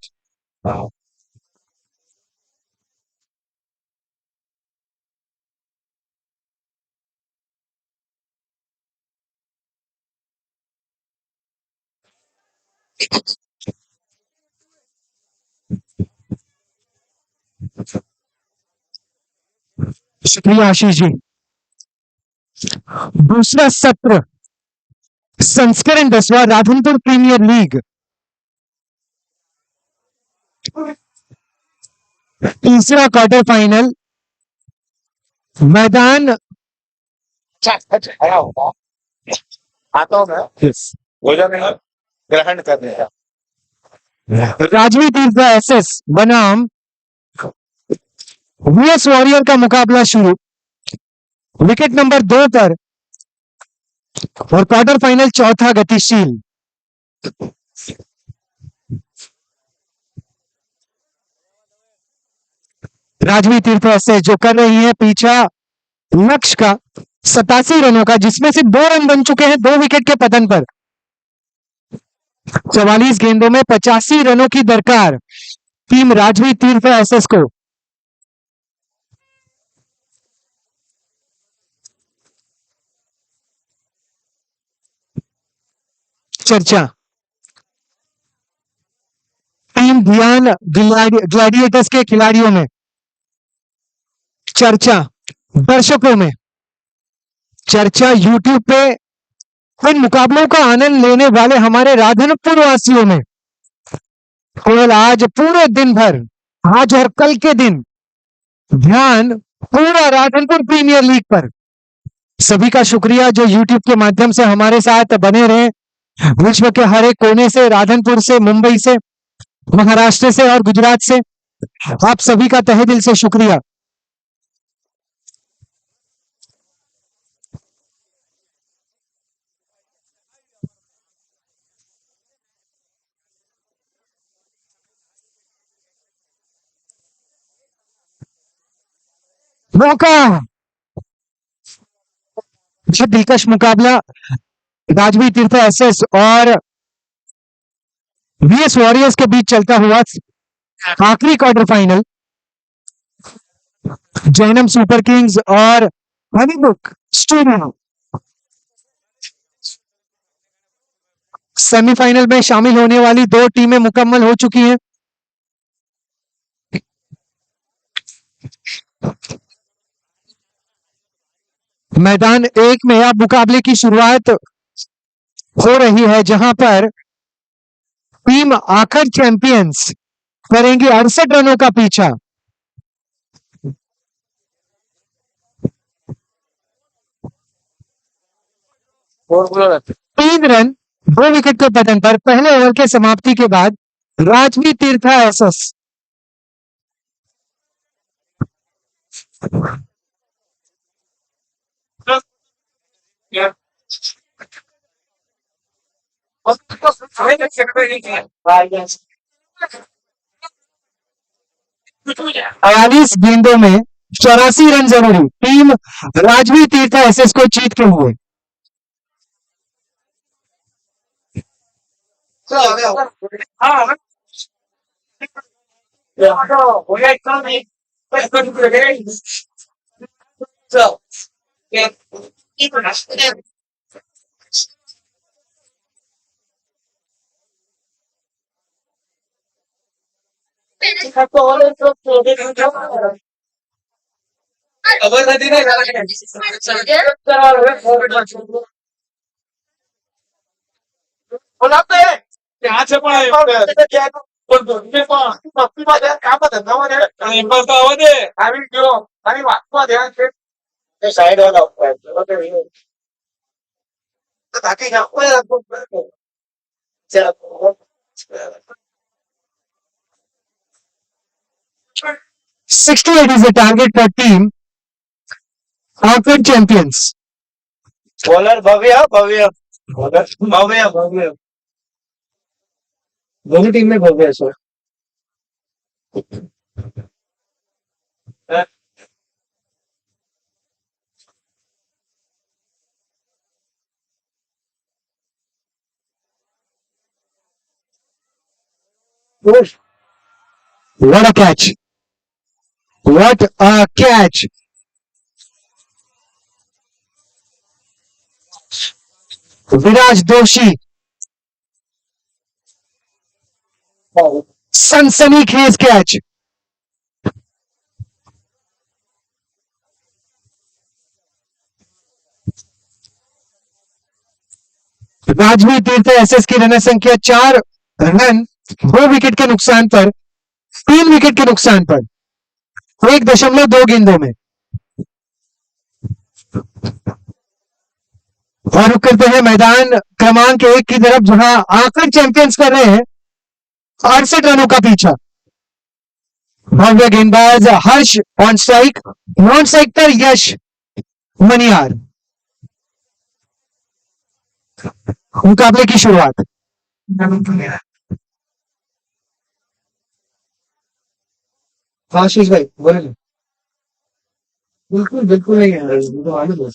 शुक्रिया आशीष जी। दूसरा सत्र, संस्करण 10वां, राधनपुर प्रीमियर लीग, तीसरा क्वार्टर फाइनल। मैदान ग्रहण करने का राजवी तीर्थ एसएस बनाम वीएस वॉरियर का मुकाबला शुरू। विकेट नंबर 2 पर और क्वार्टर फाइनल चौथा गतिशील। राजवी तीर्थ एसएस जो कर रही है पीछा लक्ष्य का 87 रनों का, जिसमें से 2 रन बन चुके हैं 2 विकेट के पतन पर। 44 गेंदों में 85 रनों की दरकार टीम राजवी तीर्थ एसएस को। चर्चा, टीम ध्यान ग्लैडिएटर्स के खिलाड़ियों में चर्चा, दर्शकों में चर्चा, यूट्यूब पे इन मुकाबलों का आनंद लेने वाले हमारे राधनपुर वासियों में केवल आज पूरे दिन भर, आज और कल के दिन ध्यान पूरा राधनपुर प्रीमियर लीग पर। सभी का शुक्रिया जो यूट्यूब के माध्यम से हमारे साथ बने रहे, विश्व के हर एक कोने से, राधनपुर से, मुंबई से, महाराष्ट्र से और गुजरात से, आप सभी का तहे दिल से शुक्रिया। मौका, बहुत दिलकश मुकाबला राजवी तीर्थ एसएस और वीएस वॉरियर्स के बीच चलता हुआ आखिरी quarter final. Jainam super Kings और हनीबुक स्टूडियो सेमीफाइनल में शामिल होने वाली 2 टीमें मुकम्मल हो चुकी हैं। मैदान 1 में अब मुकाबले की शुरुआत हो रही है, जहां पर टीम आखिर चैंपियंस करेंगे 68 रनों का पीछा। तीन रन 2 विकेट के पतन पर पहले ओवर के समाप्ति के बाद राजवी तीर्थ एसएस बयालीस गेंदों में 84 रन जरूरी। टीम राजवी तीर्थ एसएस को जीत के हुए। खबर नदी नहीं बोलाते हैं यहाँ से पण दोन्ही पण बाबतीमध्ये काम धंदामध्ये आणि आवाज आहे आम्ही गेलो आणि वाचमध्ये ते साइड वाला ताकि चला 68 is the target for team Arcade champions. Bowler Bhavya Bhavya Bhavya Bhavya दोनों टीम में भव्य है sir What a catch! What a catch! Viraj Doshi सनसनीखेज कैच। राजवी तीर्थ एसएस की रन संख्या 4 रन 2 विकेट के नुकसान पर 3 विकेट के नुकसान पर 1.2 गेंदों में। और रुक करते हैं मैदान क्रमांक 1 की तरफ जहां आकर चैंपियंस कर रहे हैं 68 रनों का पीछा। भव्य गेंदबाज हर्ष ऑन स्ट्राइक, नॉन स्ट्राइक पर यश मनियार। मुकाबले की शुरुआत। आशीष भाई बोले बिल्कुल बिल्कुल नहीं है तो आगे बोल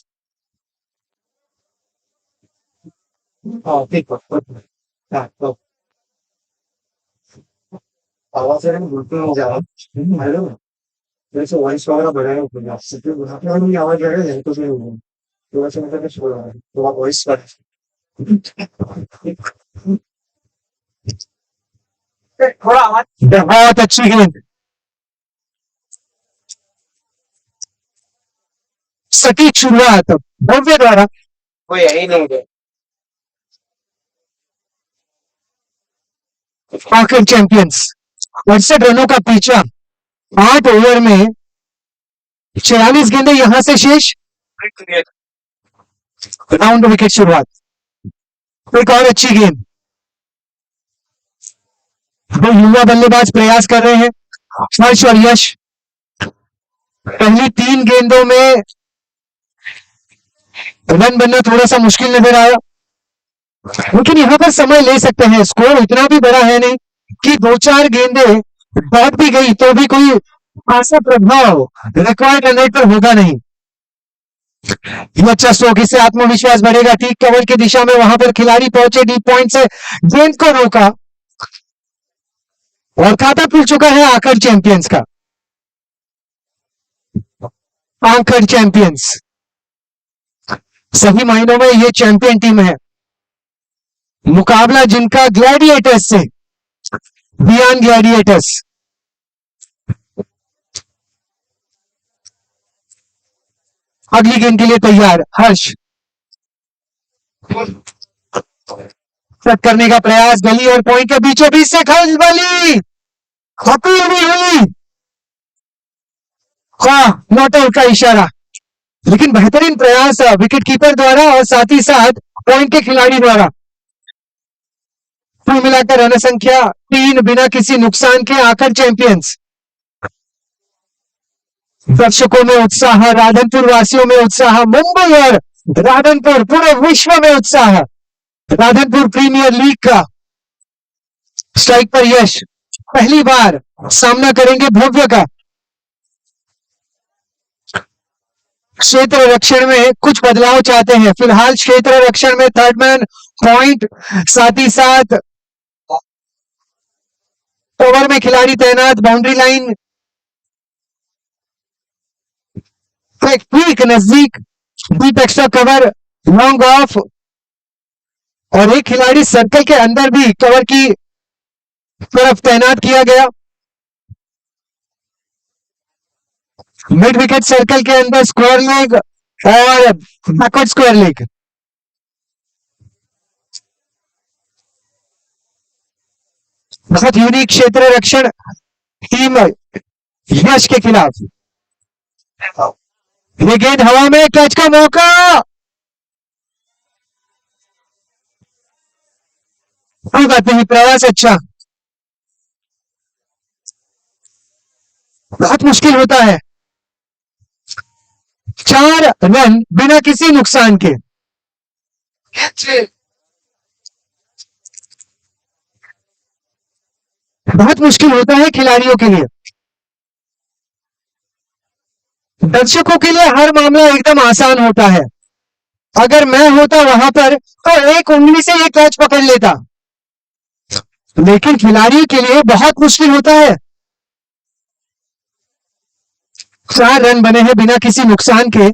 हाँ ठीक है हाँ तो आवाज है बिल्कुल नहीं जा रहा हेलो जैसे वॉइस वगैरह बढ़ाया होगा सिटी बुलाने वाली आवाज आ रही है तो नहीं तो वैसे मतलब कुछ बोल रहा है तो आप वॉइस कर थोड़ा आवाज बहुत अच्छी गेंद, सटीक शुरुआत भव्य द्वारा। कोई यही नहीं है आकर चैंपियंस 68 रनों का पीछा 8 ओवर में 46 गेंदें यहां से शेष। राउंड विकेट शुरुआत। एक और अच्छी गेंद। दो युवा बल्लेबाज प्रयास कर रहे हैं हर्ष और यश। पहली 3 गेंदों में रन बनना थोड़ा सा मुश्किल नजर आया, लेकिन यहां पर समय ले सकते हैं। स्कोर इतना भी बड़ा है नहीं कि 2-4 गेंदें बैठ भी गई तो भी कोई खासा प्रभाव रिक्वायर्ड रन रेट पर होगा नहीं। ये अच्छा स्ट्रोक, इससे आत्मविश्वास बढ़ेगा। ठीक कवर की दिशा में वहां पर खिलाड़ी पहुंचे, डीप पॉइंट से गेंद को रोका और खाता खुल चुका है आकर चैंपियंस का। आकर चैंपियंस सभी मायनों में ये चैंपियन टीम है। मुकाबला जिनका ग्लैडिएटर्स से, बियॉन्ड ग्लैडिएटर्स। अगली गेंद के लिए तैयार हर्ष। सेट करने का प्रयास, गली और पॉइंट के बीचों बीच से खर्च बली अपील भी हुई। हाँ, नॉट आउट का इशारा, लेकिन बेहतरीन प्रयास विकेट कीपर द्वारा और साथ ही साथ पॉइंट के खिलाड़ी द्वारा। कुल मिलाकर रन संख्या 3 बिना किसी नुकसान के आकर चैंपियंस। दर्शकों में उत्साह, राधनपुर वासियों में उत्साह, मुंबई और राधनपुर पूरे विश्व में उत्साह। राधनपुर प्रीमियर लीग का स्ट्राइक पर यश पहली बार सामना करेंगे भव्य का। क्षेत्र रक्षण में कुछ बदलाव चाहते हैं। फिलहाल क्षेत्र रक्षण में थर्ड मैन पॉइंट, साथ ही साथ ओवर में खिलाड़ी तैनात, बाउंड्री लाइन ठीक नजदीक, deep extra cover, long off, और एक खिलाड़ी सर्कल के अंदर भी कवर की तरफ तैनात किया गया। मिड विकेट सर्कल के अंदर स्क्वायर लेग और बैकवर्ड स्क्वायर लेग। बहुत यूनिक क्षेत्र रक्षण टीम यश के खिलाफ। ये गेंद हवा में, कैच का मौका, कोई बात नहीं, प्रयास अच्छा। बहुत मुश्किल होता है। 4 रन बिना किसी नुकसान के। बहुत मुश्किल होता है खिलाड़ियों के लिए। दर्शकों के लिए हर मामला एकदम आसान होता है। अगर मैं होता वहां पर तो एक उंगली से ये कैच पकड़ लेता, लेकिन खिलाड़ी के लिए बहुत मुश्किल होता है। 4 रन बने हैं बिना किसी नुकसान के।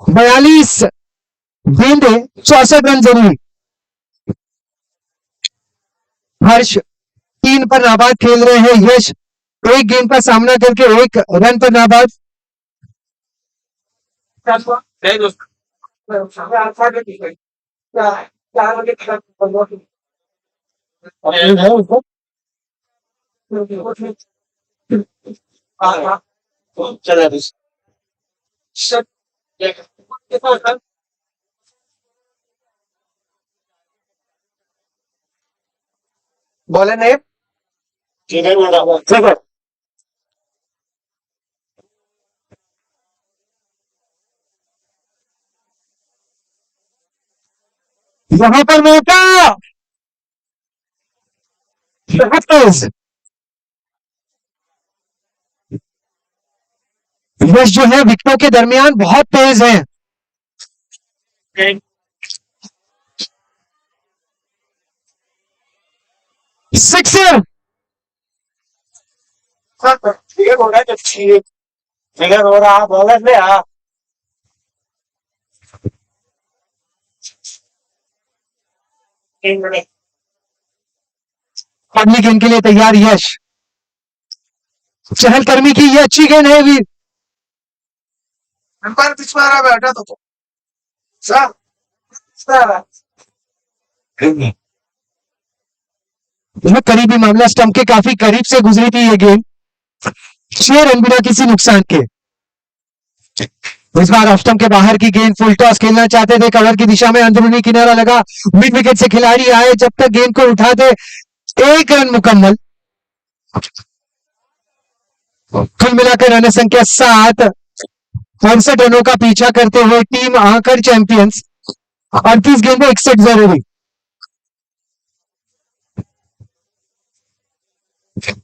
42 गेंदे, 64 रन जरूरी। हर्ष 3 पर नाबाद खेल रहे हैं। यश 1 गेंद का सामना करके 1 रन पर नाबाद। नहीं दोस्त चला बोले नहीं ठीक है ठीक है। यहां पर मौका, बहुत तेज। यश जो है विकेटों के दरमियान बहुत तेज है। सिक्सर, ठीक हो रहा है ठीक हो रहा बॉलर ले आ अगली गेंद के लिए तैयार यश। चहलकर्मी की ये अच्छी गेंद है वीर। अंपायर पिच मारा बैठा तो यह करीबी मामला, स्टंप के काफी करीब से गुजरी थी ये गेंद। 6 रन बिना किसी नुकसान के। इस बार ऑफ स्टंप के बाहर की गेंद, फुल टॉस खेलना चाहते थे, कवर की दिशा में अंदरूनी किनारा लगा, मिड विकेट से खिलाड़ी आए, जब तक गेंद को उठाते 1 रन मुकम्मल। कुल मिलाकर रन संख्या 7, 65 रनों का पीछा करते हुए टीम आकर चैंपियंस। 38 गेंद में 61 जरूरी।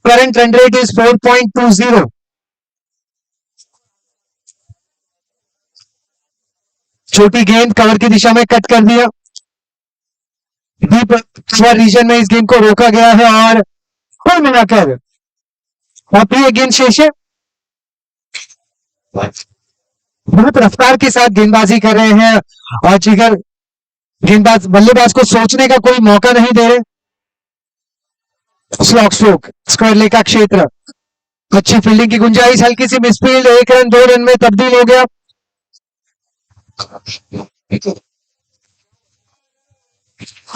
Current run rate is 4.20। छोटी गेंद कवर की दिशा में कट कर दिया। डीप रीजन में इस गेंद को रोका गया है और कुल मिलाकर अब भी एक गेंद शेष है। बहुत रफ्तार के साथ गेंदबाजी कर रहे हैं और जिगर गेंदबाज बल्लेबाज को सोचने का कोई मौका नहीं दे रहे। स्लॉग स्ट्रोक, स्क्वायर लेग का क्षेत्र, अच्छी फील्डिंग की गुंजाइश, हल्की सी मिसफील्ड, 1 रन 2 रन में तब्दील हो गया।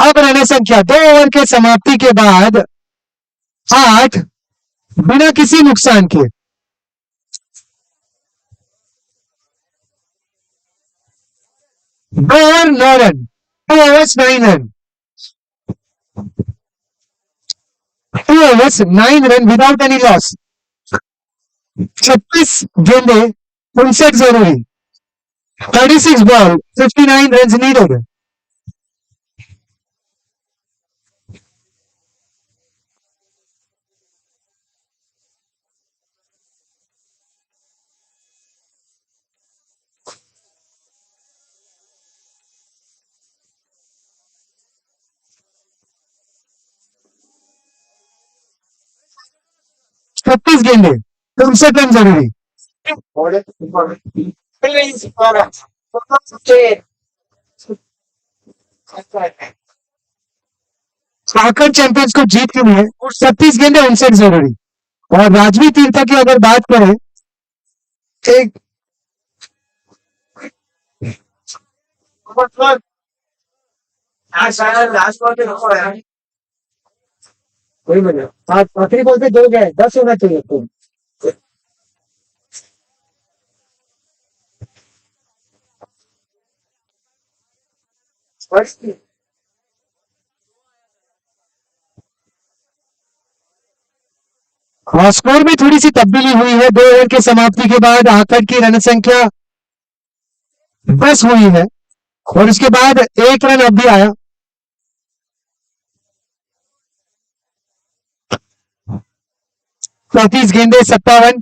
अब रन संख्या 2 ओवर के समाप्ति के बाद 8 बिना किसी नुकसान के। 2 over 9 run, 2 overs 9 run, 2 overs 9 run without any loss. 36 गेंदे, 59 जरूरी। 36 बॉल, 59 रन नीडेड। 36 गेंदे 63 रन जरूरी। झारखंड चैंपियंस को जीत के लिए 36 गेंदे 59 जरूरी। और राजवी तीर्था की अगर बात करें, एक आखिरी बॉल पे 2 गए, 10 होना चाहिए तुम। स्कोर में थोड़ी सी तब्दीली हुई है। 2 ओवर की समाप्ति के बाद आखिर की रन संख्या 10 हुई है और उसके बाद 1 रन अब भी आया। 35 गेंदे 57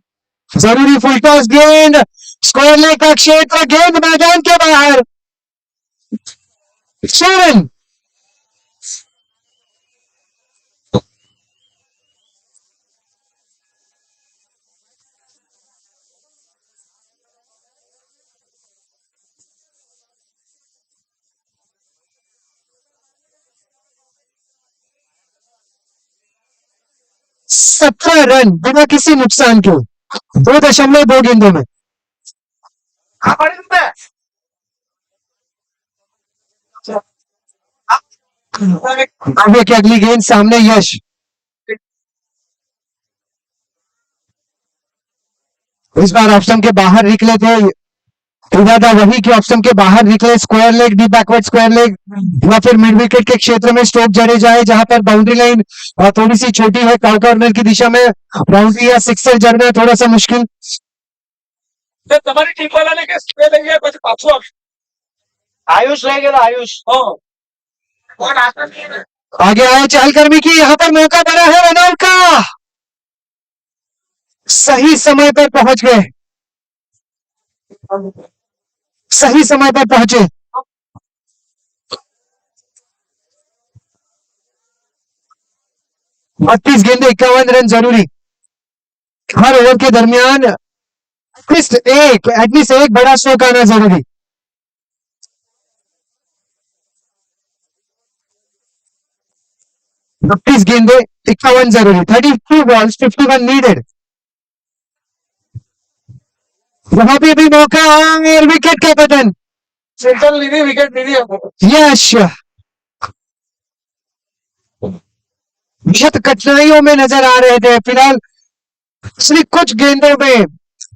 जरूरी। फुल टॉस गेंद स्कोर लेग का क्षेत्र, गेंद मैदान के बाहर। 6 रन। सत्रह रन बिना किसी नुकसान के 2.2 गेंदों में। आगे की अगली गेंद सामने यश। इस बार ऑप्शन के बाहर निकले थे, इरादा वही कि ऑप्शन के बाहर निकले। Square leg, deep backward square leg या फिर मिड विकेट के क्षेत्र में स्ट्रोक जड़े जाए, जहां पर बाउंड्री लाइन थोड़ी सी छोटी है। कॉर्नर की दिशा में बाउंड्री या सिक्सर जड़ना थोड़ा सा मुश्किल। તમારી ટીમ વાળાને કે સ્પ્રે લઈ જાય પછી પાછું આપશે આયુષ લઈ ગયેલો આયુષ કોણ આકર્ષણ आगे आए चहलकर्मी की, यहां पर मौका बना है रनआउट का। सही समय पर पहुंच गए, सही समय पर पहुंचे। 32 गेंदे 51 रन जरूरी। हर ओवर के दरमियान एटलीस्ट एक बड़ा स्ट्रोक आना जरूरी। 32 गेंदे 51 जरूरी। 32 बॉल्स 51 नीडेड। वहां पे भी मौका और विकेट का पतन। સેકન્ડ લીધી વિકેટ લીધી यश बहुत कठिनाइयों में नजर आ रहे थे फिलहाल। सिर्फ कुछ गेंदों में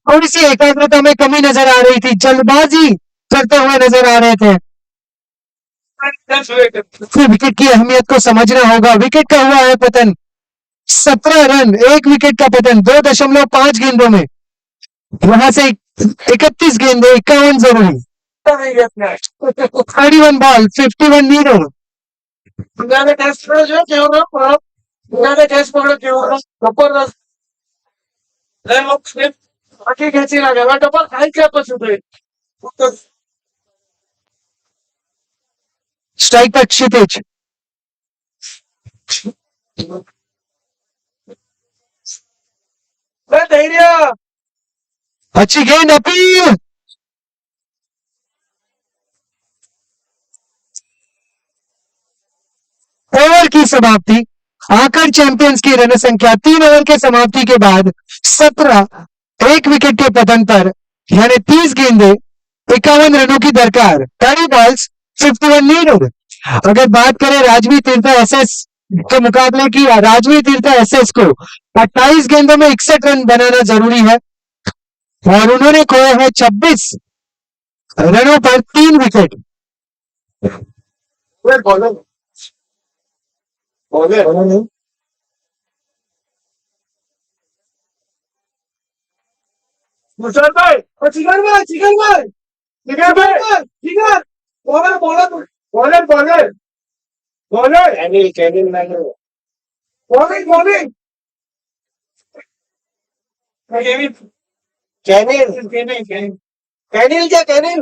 थोड़ी सी एकाग्रता में कमी नजर आ रही थी, जल्दबाजी करते हुए नजर आ रहे थे। फिर विकेट की अहमियत को समझना होगा। विकेट का हुआ है पतन। 17 रन, 1 विकेट का पतन 2.5 गेंदों में। वहां से 31 गेंदे 51 जरूरी। 31 बॉल 51 नीडेड। ઉનાને ટેસ્ટ પડ્યો છે કેવો ઉનાને ટેસ્ટ પડ્યો કેવો જબરદસ્ત એ લોક સ્લિપ આખી ખેંચી લાગે હવે ડબલ ખાઈ ગયા પછી તો स्ट्राइक पर क्षितिज। ધૈર્ય अच्छी गेंद, अपील। ओवर की समाप्ति। आकर चैंपियंस की रन संख्या 3 ओवर के समाप्ति के बाद 17, 1 विकेट के पतन पर, यानी 30 गेंदे 51 रनों की दरकार। 30 बॉल्स 51 नीडेड। अगर बात करें राजवी तीर्था एसएस के मुकाबले की, राजवी तीर्था एसएस को 28 गेंदों में 61 रन बनाना जरूरी है और उन्होंने खोए हैं 26 रनों पर 3 विकेट। મુસલભાઈ જીગરભાઈ જીગરભાઈ જીગરભાઈ Jigar bowler bowler bowler bowler bowler Kenil Kenil bowling bowling Kenil Kenil Kenil Kenil क्या कैनिल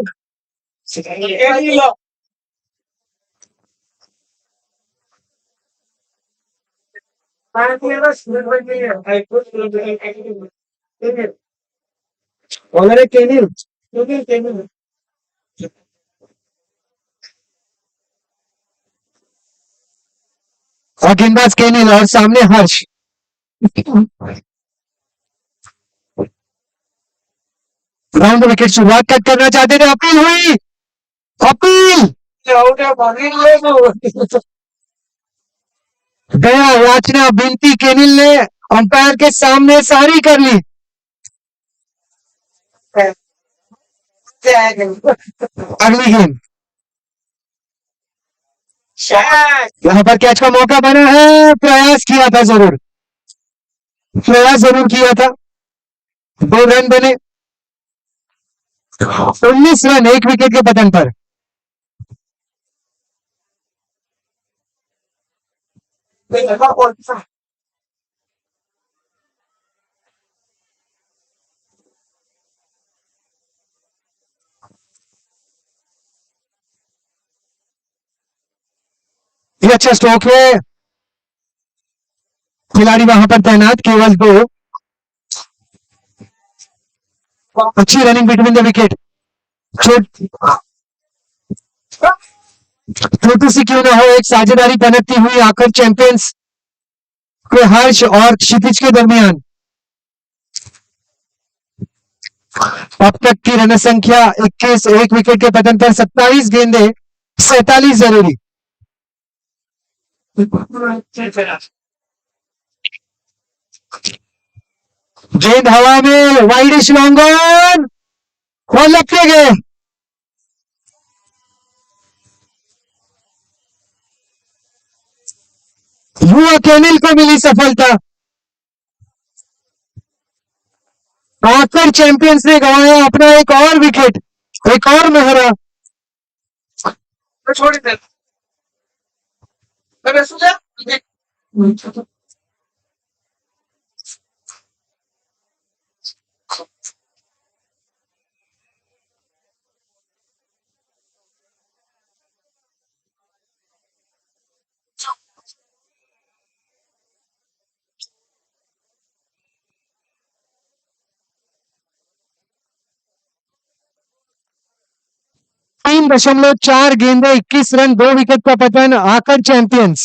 कैनिल ऑलरेडी केनिल और गेंदबाज केनिल और सामने हर्ष राउंड विकेट शुरुआत कट करना चाहते थे अपील हुई अपील गया याचना विनती केनिल ने अंपायर के सामने सारी कर ली अगली गेंद यहाँ पर कैच का मौका बना है प्रयास किया था जरूर किया था 2 रन बने 19 रन 1 विकेट के पतन पर ये अच्छा स्ट्रोक है खिलाड़ी वहां पर तैनात केवल 2 अच्छी रनिंग बिटवीन द विकेट छोटी सी क्यों ना हो एक साझेदारी बनती हुई आकर चैंपियंस के हर्ष और क्षितिज के दरमियान अब तक की रन संख्या 21 1 विकेट के पतन पर 27 गेंदे 47 जरूरी गेंद हवा में वाइडिश लॉन्ग ऑन और लगते गए युवा केनिल को मिली सफलता आकर चैंपियंस ने गंवाया अपना एक और विकेट एक और मोहरा छोड़ दे अरे सुजा 3.4 गेंदे 21 रन 2 विकेट का पतन आकर चैंपियंस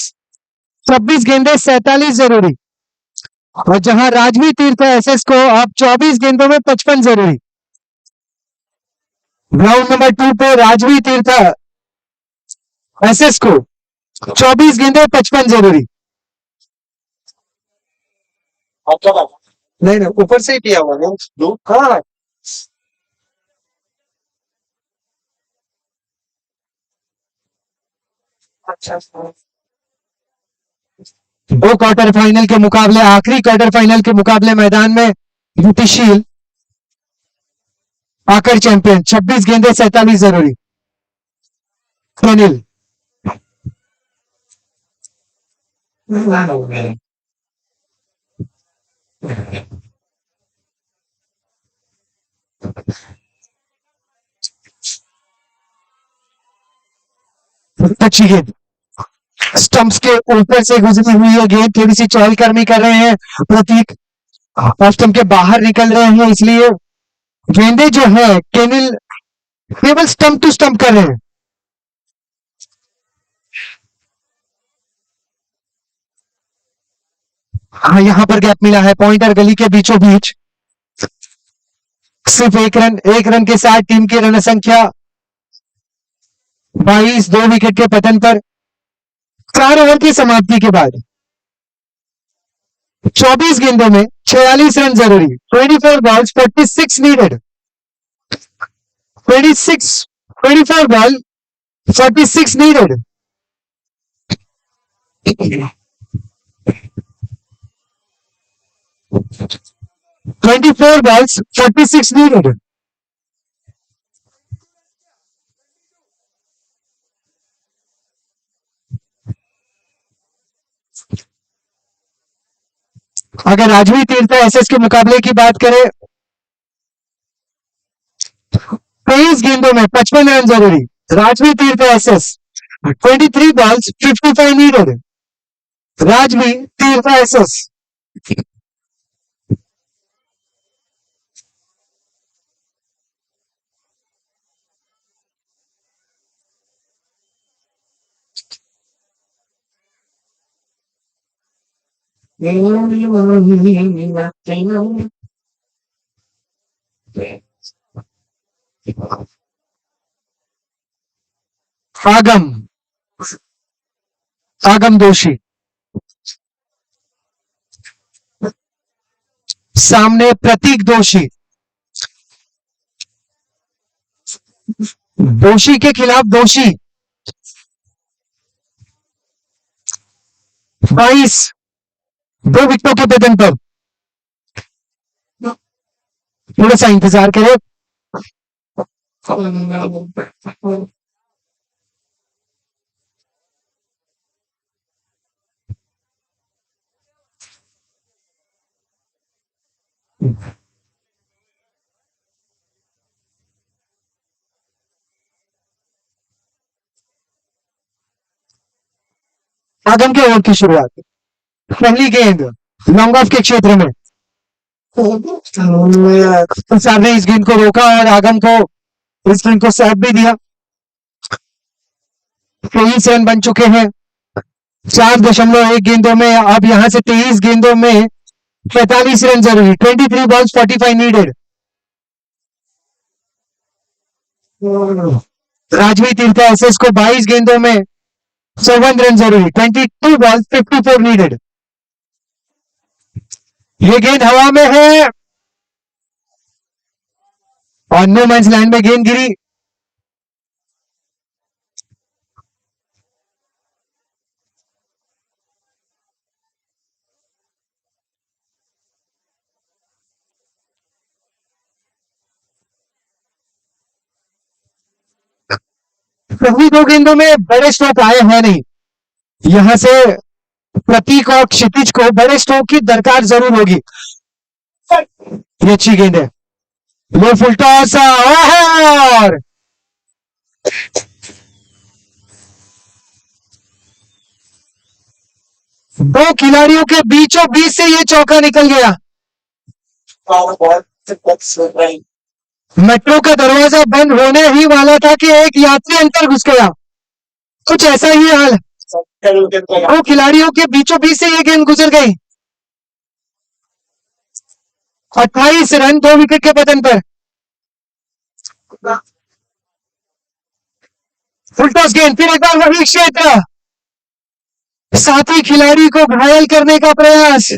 26 गेंदे 47 जरूरी और जहां राजवी तीर्थ एसएस को अब 24 गेंदों में 55 जरूरी ग्राउंड नंबर 2 पे राजवी तीर्थ एसएस को 24 गेंदे 55 जरूरी नहीं नहीं ऊपर से ही किया हुआ हाँ अच्छा 2 क्वार्टर फाइनल के मुकाबले आखिरी क्वार्टर फाइनल के मुकाबले मैदान में यूटीशील आकर चैंपियन 26 गेंदे 47 जरूरी केनिल अच्छी गेंद स्टंप्स के ऊपर से गुजरी हुई है गेंद थोड़ी सी चहलकदमी कर रहे हैं प्रतीक और स्टंप के बाहर निकल रहे हैं इसलिए गेंदे जो है केनिल केवल स्टंप टू स्टंप कर रहे हैं हाँ यहां पर गैप मिला है पॉइंटर गली के बीचों बीच सिर्फ एक रन के साथ टीम की रन संख्या 22 2 विकेट के पतन पर 4 ओवर की समाप्ति के बाद 24 गेंदों में 46 रन जरूरी 24 balls 46 needed 24 ball 46 needed 24 balls 46 needed अगर राजवी तीर्थ एसएस के मुकाबले की बात करें 23 गेंदों में 55 रन जरूरी राजवी तीर्थ एसएस 23 balls 55 needed राजवी तीर्थ एसएस। आगम आगम दोषी सामने प्रतीक दोषी। दोषी के खिलाफ दोषी 22 2 विकेटों के वेतन पर। थोड़ा सा इंतजार करें। आगम के ओवर की शुरुआत। पहली गेंद लॉन्ग ऑफ के क्षेत्र में। साहब ने इस गेंद को रोका और आगम को इस गेंद को साफ भी दिया। 23 रन बन चुके हैं 4.1 गेंदों में। अब यहां से 23 गेंदों में 45 रन जरूरी। 23 बॉल्स 45 नीडेड। राजवी तीर्थ एसएस को 22 गेंदों में 7 रन जरूरी। 22 बॉल्स 54 नीडेड। ये गेंद हवा में है और नो मैंस लैंड में गेंद गिरी। पहली 2 गेंदों में बड़े स्ट्रोक आए हैं नहीं। यहां से प्रतीक और क्षितिज को बड़े स्ट्रोक की दरकार जरूर होगी। ये अच्छी गेंद है। लो फुल टॉस और दो खिलाड़ियों के बीचों बीच से ये चौका निकल गया। मेट्रो का दरवाजा बंद होने ही वाला था कि एक यात्री अंदर घुस गया। कुछ ऐसा ही हाल। दो खिलाड़ियों के बीचों बीच से ये गेंद गुजर गई। 28 रन 2 विकेट के पतन पर। फुल टॉस गेंद फिर एक बार वही क्षेत्र। साथी खिलाड़ी को घायल करने का प्रयास।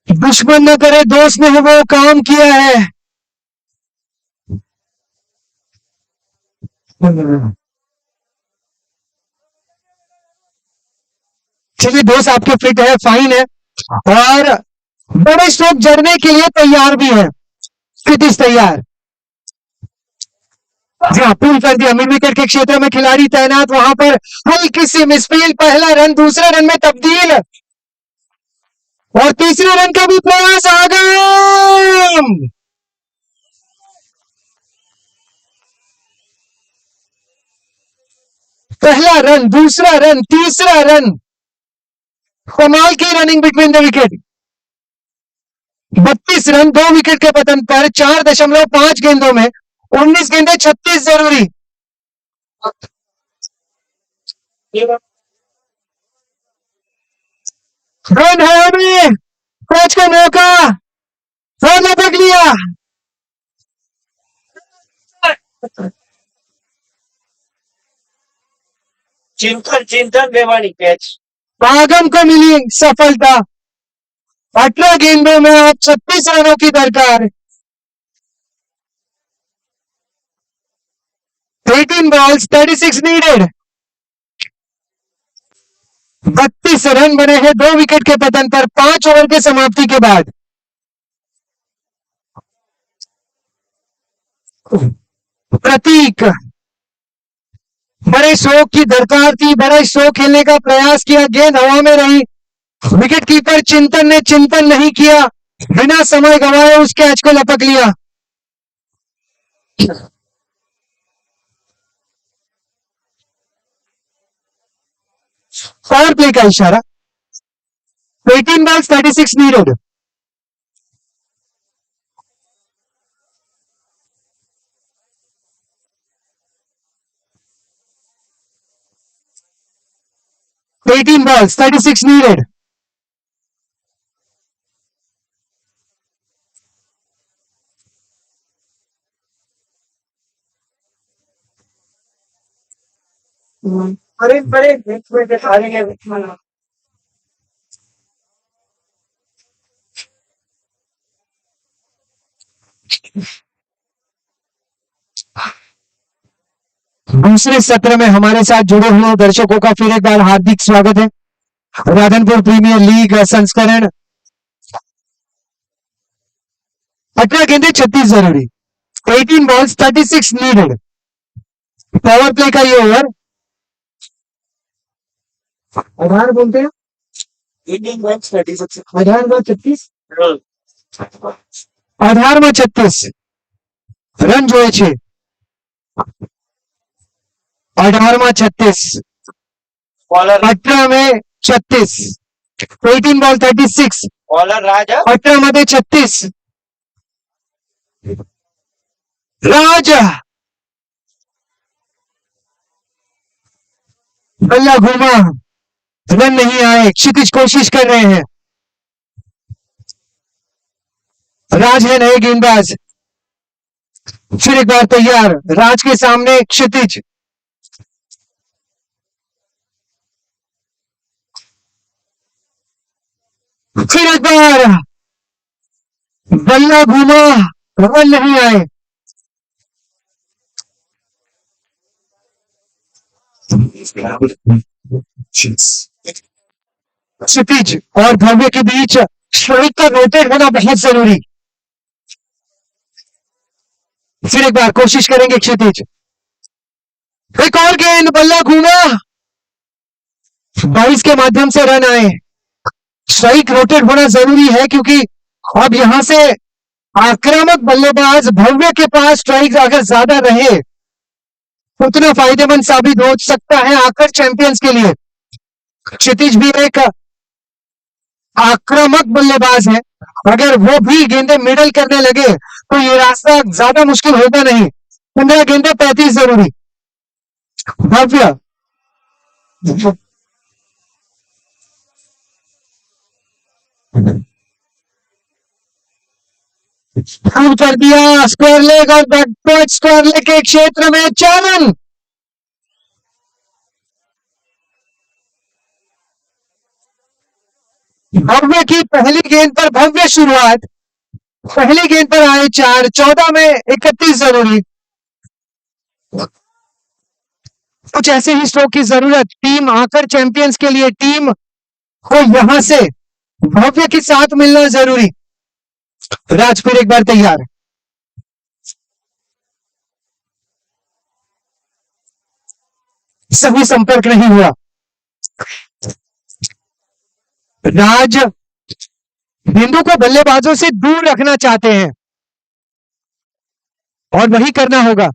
दुश्मन न करे दोस्त ने वो काम किया है। चलिए दोस्त आपके फिट है, फाइन है और बड़े स्ट्रोक जड़ने के लिए तैयार भी है। फिटिस तैयार। जी हाँ, पुल कर दिया। मिड विकेट के क्षेत्र में खिलाड़ी तैनात। वहां पर हल्की सी मिसफील्ड। पहला रन दूसरे रन में तब्दील और तीसरे रन का भी प्रयास। आगम पहला रन, दूसरा रन, तीसरा रन। कमाल की running between the wicket. 32 run 2 wicket के पतन पर 4.5 गेंदों में 19 गेंदें 36 जरूरी। रन है में कैच का मौका। रन लपक लिया। चिंतन चिंतन बेवानी कैच। आगम को मिली सफलता। 18 गेंदों में आप 36 रनों की दरकार। 18 बॉल्स 36 नीडेड। 32 रन बने हैं 2 विकेट के पतन पर 5 ओवर के समाप्ति के बाद। प्रतीक बड़े शौक की दरकार थी। बड़े शौक खेलने का प्रयास किया। गेंद हवा में रही। विकेट कीपर चिंतन ने चिंतन नहीं किया। बिना समय गंवाए उस कैच को लपक लिया। पावर प्ले का इशारा। 18 balls 36 needed। Eighteen balls 36 needed। बड़े बड़े बीच में हारेंगे बीच में दूसरे सत्र में हमारे साथ जुड़े हुए दर्शकों का फिर एक बार हार्दिक स्वागत है। राधनपुर प्रीमियर लीग संस्करण 18 गेंदे 36 जरूरी। 18 balls 36 needed। पावर प्ले का ये ओवर। आधार बोलते हैं 18 balls 36 आधार में 36 आधार में 36 रन जो है 18 में 36 बॉलर 18 में 36 18 बॉल 36 बॉलर राजा 18 मध्ये 36 राजा बल्ला घूमा रन नहीं आए। क्षितिज कोशिश कर रहे हैं। राज है नए गेंदबाज। फिर एक बार तैयार। राज के सामने क्षितिज। फिर एक बार बल्ला घूमा रन नहीं आए। क्षितिज और भव्य के बीच स्ट्राइक का रोटेट होना बहुत जरूरी। फिर एक बार कोशिश करेंगे क्षितिज। एक और गेंद बल्ला घूमा 22 के माध्यम से रन आए। स्ट्राइक रोटेट होना जरूरी है क्योंकि अब यहां से आक्रामक बल्लेबाज भव्य के पास स्ट्राइक अगर ज्यादा रहे उतना फायदेमंद साबित हो सकता है आकर चैंपियंस के लिए। क्षितिज भी एक आक्रामक बल्लेबाज है। अगर वो भी गेंदे मिडल करने लगे तो ये रास्ता ज्यादा मुश्किल होगा नहीं। 15 गेंदे 35 जरूरी। भव्य खूब कर दिया स्क्वायर लेग और बैकवर्ड स्क्वायर लेग के क्षेत्र में 4 रन। भव्य की पहली गेंद पर भव्य शुरुआत। पहली गेंद पर आए 4। 14 में 31 जरूरी। कुछ ऐसे ही स्ट्रोक की जरूरत टीम आकर चैंपियंस के लिए। टीम को यहां से भव्य के साथ मिलना जरूरी। राज फिर एक बार तैयार। सभी संपर्क नहीं हुआ। राज बिंदु को बल्लेबाजों से दूर रखना चाहते हैं और वही करना होगा।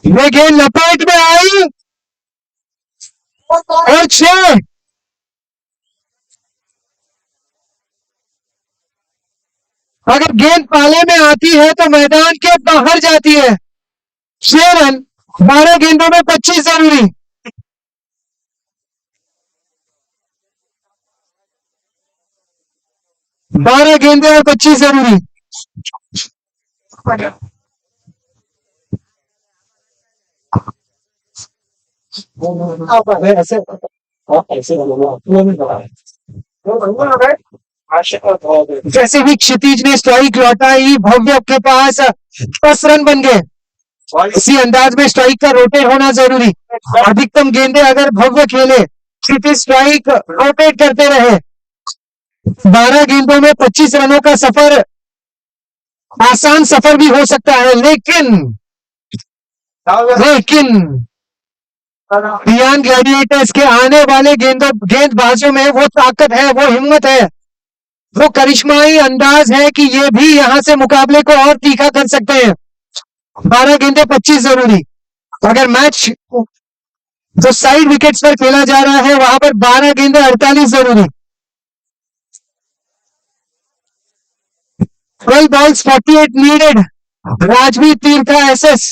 ये गेंद लपेट में आई और 6। अगर गेंद पाले में आती है तो मैदान के बाहर जाती है। 6 रन 12 गेंदों में 25 जरूरी। बारह गेंदे और 25 जरूरी। ऐसे जैसे ही क्षितिज ने स्ट्राइक लौटाई भव्य के पास 10 रन बन गए। इसी अंदाज में स्ट्राइक का रोटेट होना जरूरी। अधिकतम गेंदे अगर भव्य खेले क्षितिज स्ट्राइक रोटेट करते रहे 12 गेंदों में 25 रनों का सफर आसान सफर भी हो सकता है। लेकिन बियॉन्ड ग्लैडिएटर्स के आने वाले गेंदबाजों में वो ताकत है, वो हिम्मत है, वो करिश्माई अंदाज है कि ये भी यहां से मुकाबले को और तीखा कर सकते हैं। 12 गेंदे 25 जरूरी। अगर मैच जो साइड विकेट्स पर खेला जा रहा है वहां पर 12 गेंदे 48 जरूरी। 12 balls 48 needed। राजवी तीर्था एसएस।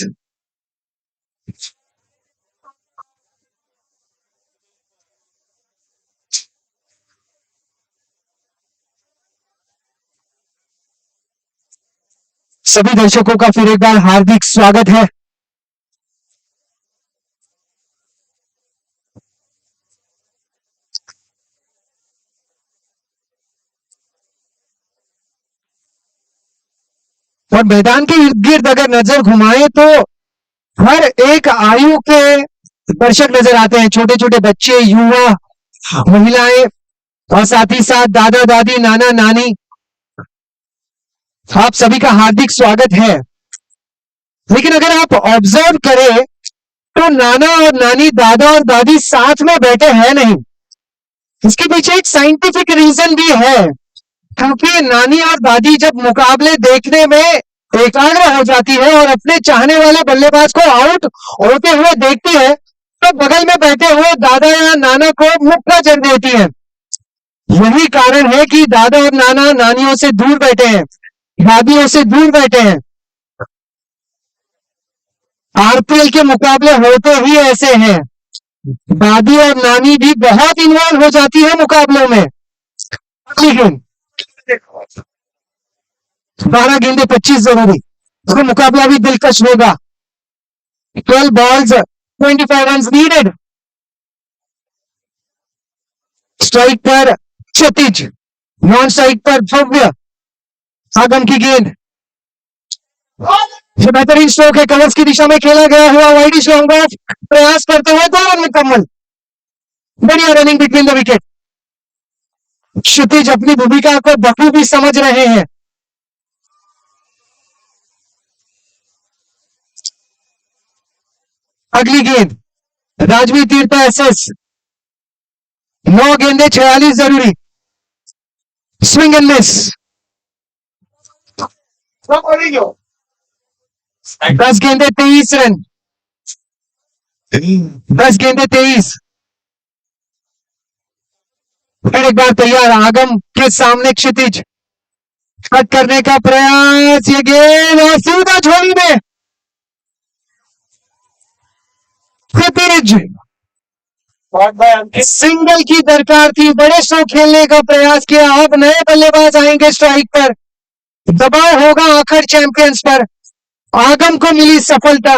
सभी दर्शकों का फिर एक बार हार्दिक स्वागत है। और मैदान के इर्द गिर्द अगर नजर घुमाए तो हर एक आयु के दर्शक नजर आते हैं। छोटे छोटे बच्चे, युवा, महिलाएं और साथ ही साथ दादा दादी, नाना नानी, आप सभी का हार्दिक स्वागत है। लेकिन अगर आप ऑब्जर्व करें तो नाना और नानी, दादा और दादी साथ में बैठे हैं नहीं। इसके पीछे एक साइंटिफिक रीजन भी है, क्योंकि नानी और दादी जब मुकाबले देखने में एकाग्र हो जाती है और अपने चाहने वाले बल्लेबाज को आउट होते हुए देखती है तो बगल में बैठे हुए दादा या नाना को मुक्का जन देती है। यही कारण है कि दादा और नाना नानियों से दूर बैठे हैं, दादियों से दूर बैठे हैं। आरपीएल के मुकाबले होते ही ऐसे हैं। दादी और नानी भी बहुत इन्वॉल्व हो जाती है मुकाबलों में। लेकिन 12 गेंदे 25 जरूरी, तो मुकाबला भी दिलकश होगा। 12 balls 25 runs needed। स्ट्राइक पर क्षितिज, नॉन स्ट्राइक पर भव्य। आगम की गेंद, ये बेहतरीन स्ट्रोक है, कलर्स की दिशा में खेला गया हुआ वाइडिश लॉन्ग ऑफ, प्रयास करते हुए 2 रन मुकम्मल। बढ़िया रनिंग बिटवीन द विकेट। क्षितिज अपनी भूमिका को बखूबी समझ रहे हैं। अगली गेंद, राजवी तीर्था एसएस। 9 गेंदे 46 जरूरी। Swing and miss. 10 गेंदे 23 रन। 10 गेंदे 23। फिर एक बार तैयार, आगम के सामने क्षितिज, कट करने का प्रयास, ये गेंद और सीधा झोली में। क्षितिज, सिंगल की दरकार थी, बड़े स्ट्रोक खेलने का प्रयास किया। अब नए बल्लेबाज आएंगे स्ट्राइक पर, दबाव होगा आखिर चैंपियंस पर। आगम को मिली सफलता।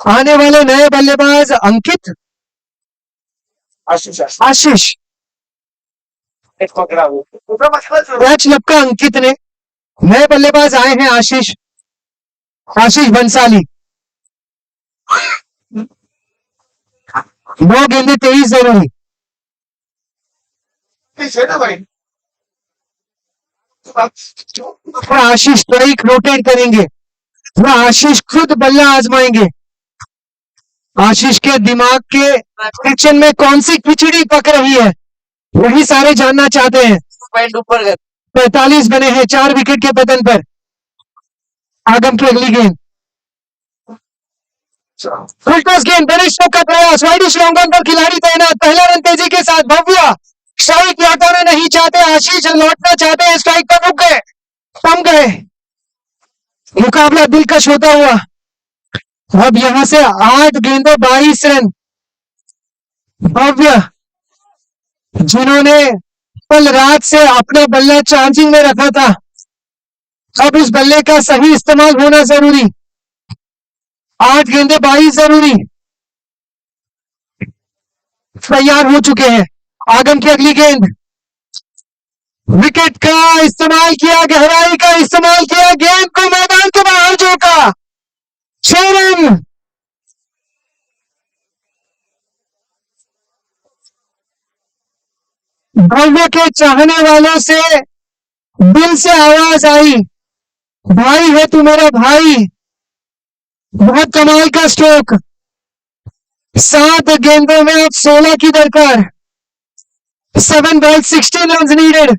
आने वाले नए बल्लेबाज अंकित, आशीष, मैच लपका अंकित ने। नए बल्लेबाज आए हैं आशीष, आशीष बंसाली। 9 गेंदे 23 जरूरी। और आशीष स्ट्राइक रोटेट करेंगे, वह आशीष खुद बल्ला आजमाएंगे। आशीष के दिमाग के किचन में कौन सी खिचड़ी पक रही है, वही सारे जानना चाहते हैं। 45 बने हैं 4 विकेट के पतन पर। आगम की अगली गेंद, फुल टॉस गेंद, बड़े स्ट्रोक का प्रयास, वाइडिश लॉन्ग ऑन पर खिलाड़ी तैनात। पहला रन तेजी के साथ भव्य, स्ट्राइक लौटाना नहीं चाहते, आशीष लौटना चाहते हैं, स्ट्राइक पर रुक गए, थम गए। मुकाबला दिलकश होता हुआ। अब यहां से 8 गेंदे 22 रन। भव्य, जिन्होंने कल रात से अपना बल्ला चार्जिंग में रखा था, अब उस बल्ले का सही इस्तेमाल होना जरूरी। 8 गेंदे 22 जरूरी, तैयार हो चुके हैं। आगम की अगली गेंद, विकेट का इस्तेमाल किया, गहराई का इस्तेमाल किया, गेंद को मैदान के बाहर झोंका, 6 रन। भव्य के चाहने वालों से दिल से आवाज आई, भाई है तू मेरा भाई। बहुत कमाल का स्ट्रोक। 7 गेंदों में अब 16 की दरकार। 7 balls 16 runs needed।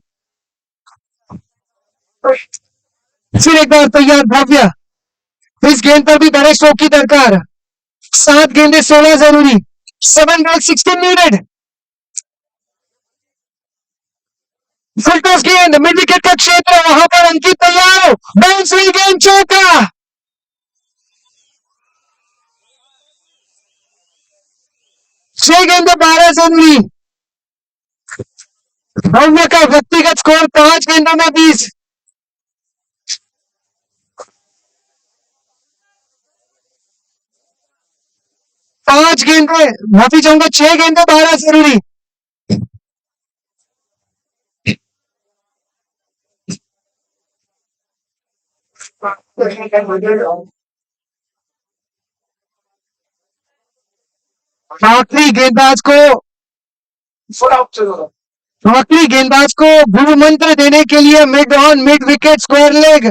फिर एक बार तैयार भव्य, इस गेंद पर भी बड़े स्ट्रोक की दरकार। 7 गेंदे 16 जरूरी, 7 रन 16 नीडेड। फुल टॉस गेंद, मिड विकेट का क्षेत्र, वहां पर अंकित तैयार, बाउंस हुई गेंद, चौका। 6 गेंदे 12 जरूरी। भव्य का व्यक्तिगत स्कोर 5 गेंदों में 20। 5 गेंदे, माफी चाहूंगा, 6 गेंदे 12 जरूरी। आखिरी गेंदबाज को आखिरी गेंदबाज को गुरु मंत्र देने के लिए mid on, mid wicket, square leg,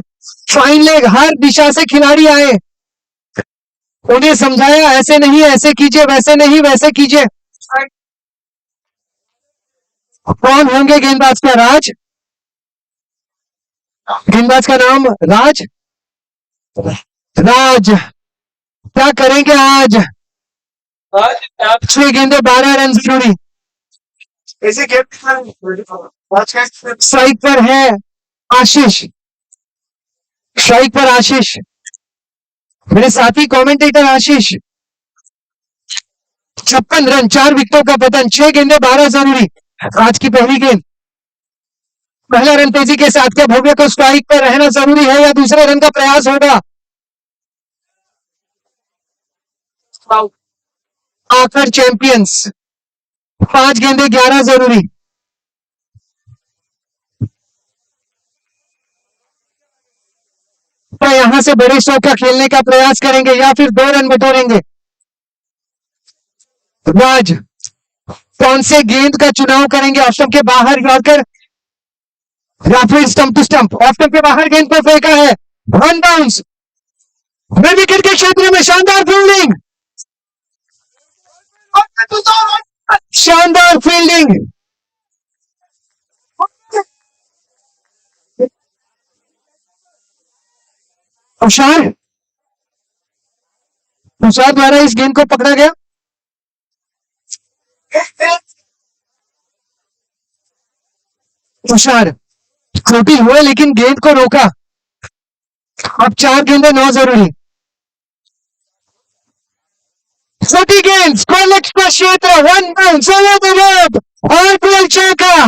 fine leg, हर दिशा से खिलाड़ी आए, उन्हें समझाया ऐसे नहीं, ऐसे कीजिए, वैसे नहीं, वैसे कीजिए। कौन होंगे गेंदबाज का राज? गेंदबाज का नाम राज। राज क्या करेंगे आज? 6 गेंदे 12 रन जरूरी। स्ट्राइक पर है आशीष, स्ट्राइक पर आशीष, मेरे साथी कमेंटेटर आशीष। 56 रन, 4 विकेटों का पतन, 6 गेंदे 12 जरूरी। आज की पहली गेंद, पहला रन तेजी के साथ। क्या भव्य को स्ट्राइक पर रहना जरूरी है या दूसरे रन का प्रयास होगा? आखिर चैंपियंस, 5 गेंदे 11 जरूरी। तो यहां से बड़े स्ट्रोक का खेलने का प्रयास करेंगे या फिर 2 रन बटोरेंगे? राज कौन से गेंद का चुनाव करेंगे? ऑफ स्टंप के बाहर जाकर या फिर stump to stump? Off stump के बाहर गेंद को फेंका है, वन बाउंस, मिड विकेट के क्षेत्र में शानदार फील्डिंग, शानदार फील्डिंग। तुषार, तुषार द्वारा इस गेंद को पकड़ा गया। तुषार छोटी हुए लेकिन गेंद को रोका। अब 4 गेंदे 9 जरूरी। छोटी गेंद, स्क्वायर लेग का क्षेत्र, one bounce over the rope और गोल, चौका।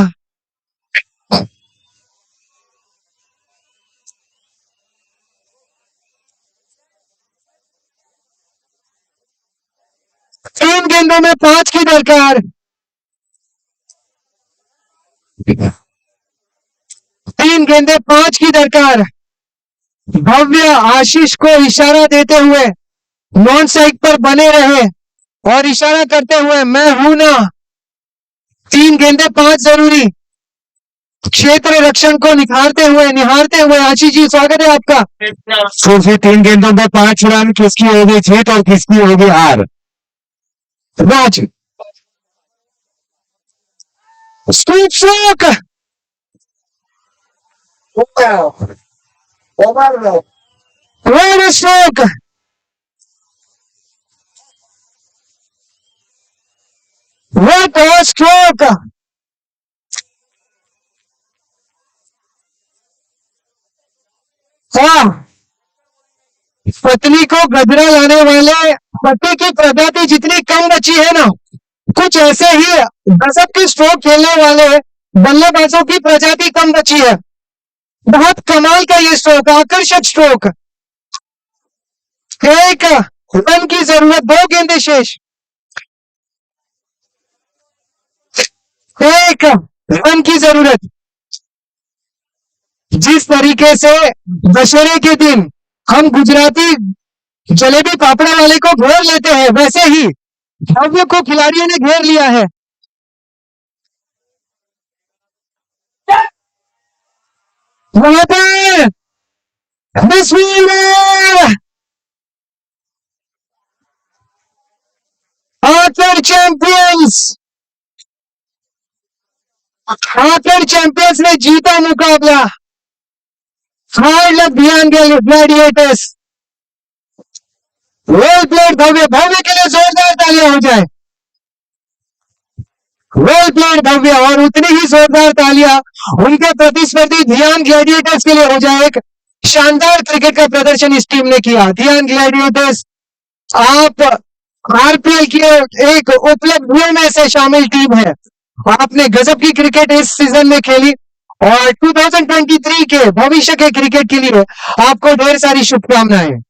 तीन गेंदों में 5 की दरकार। 3 गेंदे 5 की दरकार। भव्य आशीष को इशारा देते हुए नॉन स्ट्राइक पर बने रहे और इशारा करते हुए मैं हूं ना। 3 गेंदे 5 जरूरी। क्षेत्र रक्षण को निहारते हुए आशीष जी, स्वागत है आपका। फिर 3 गेंदों में 5 रन, किसकी होगी जीत और किसकी होगी हार? Raj stroke stroke, one stroke, what a stroke! हाँ, पत्नी को गजरा लाने वाले पति की प्रजाति जितनी कम बची है ना, कुछ ऐसे ही गजब के स्ट्रोक खेलने वाले बल्लेबाजों की प्रजाति कम बची है। बहुत कमाल का ये स्ट्रोक, आकर्षक स्ट्रोक। एक रन की जरूरत, 2 गेंदे शेष, एक रन की जरूरत। जिस तरीके से दशहरे के दिन हम गुजराती जलेबी पापड़ा वाले को घेर लेते हैं, वैसे ही भव्य को खिलाड़ियों ने घेर लिया है। वहां पर आखिर चैंपियंस, आखिर चैंपियंस ने जीता मुकाबला। हार्ड लक ध्यान ग्लैडिएटर्स। वेल प्लेड भव्य, भव्य के लिए जोरदार तालियां हो जाए। वेल प्लेड भव्य, और उतनी ही जोरदार तालियां उनके प्रतिस्पर्धी ध्यान ग्लैडिएटर्स के लिए हो जाए। एक शानदार क्रिकेट का प्रदर्शन इस टीम ने किया। ध्यान ग्लैडिएटर्स, आप आरपीएल की एक उपलब्धियों में से शामिल टीम है। आपने गजब की क्रिकेट इस सीजन में खेली और 2023 के भविष्य के क्रिकेट के लिए आपको ढेर सारी शुभकामनाएं।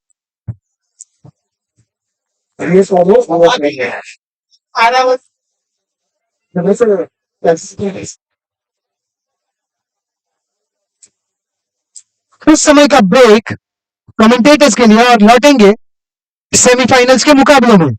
कुछ समय का ब्रेक कमेंटेटर्स के लिए और लौटेंगे सेमीफाइनल्स के मुकाबलों में।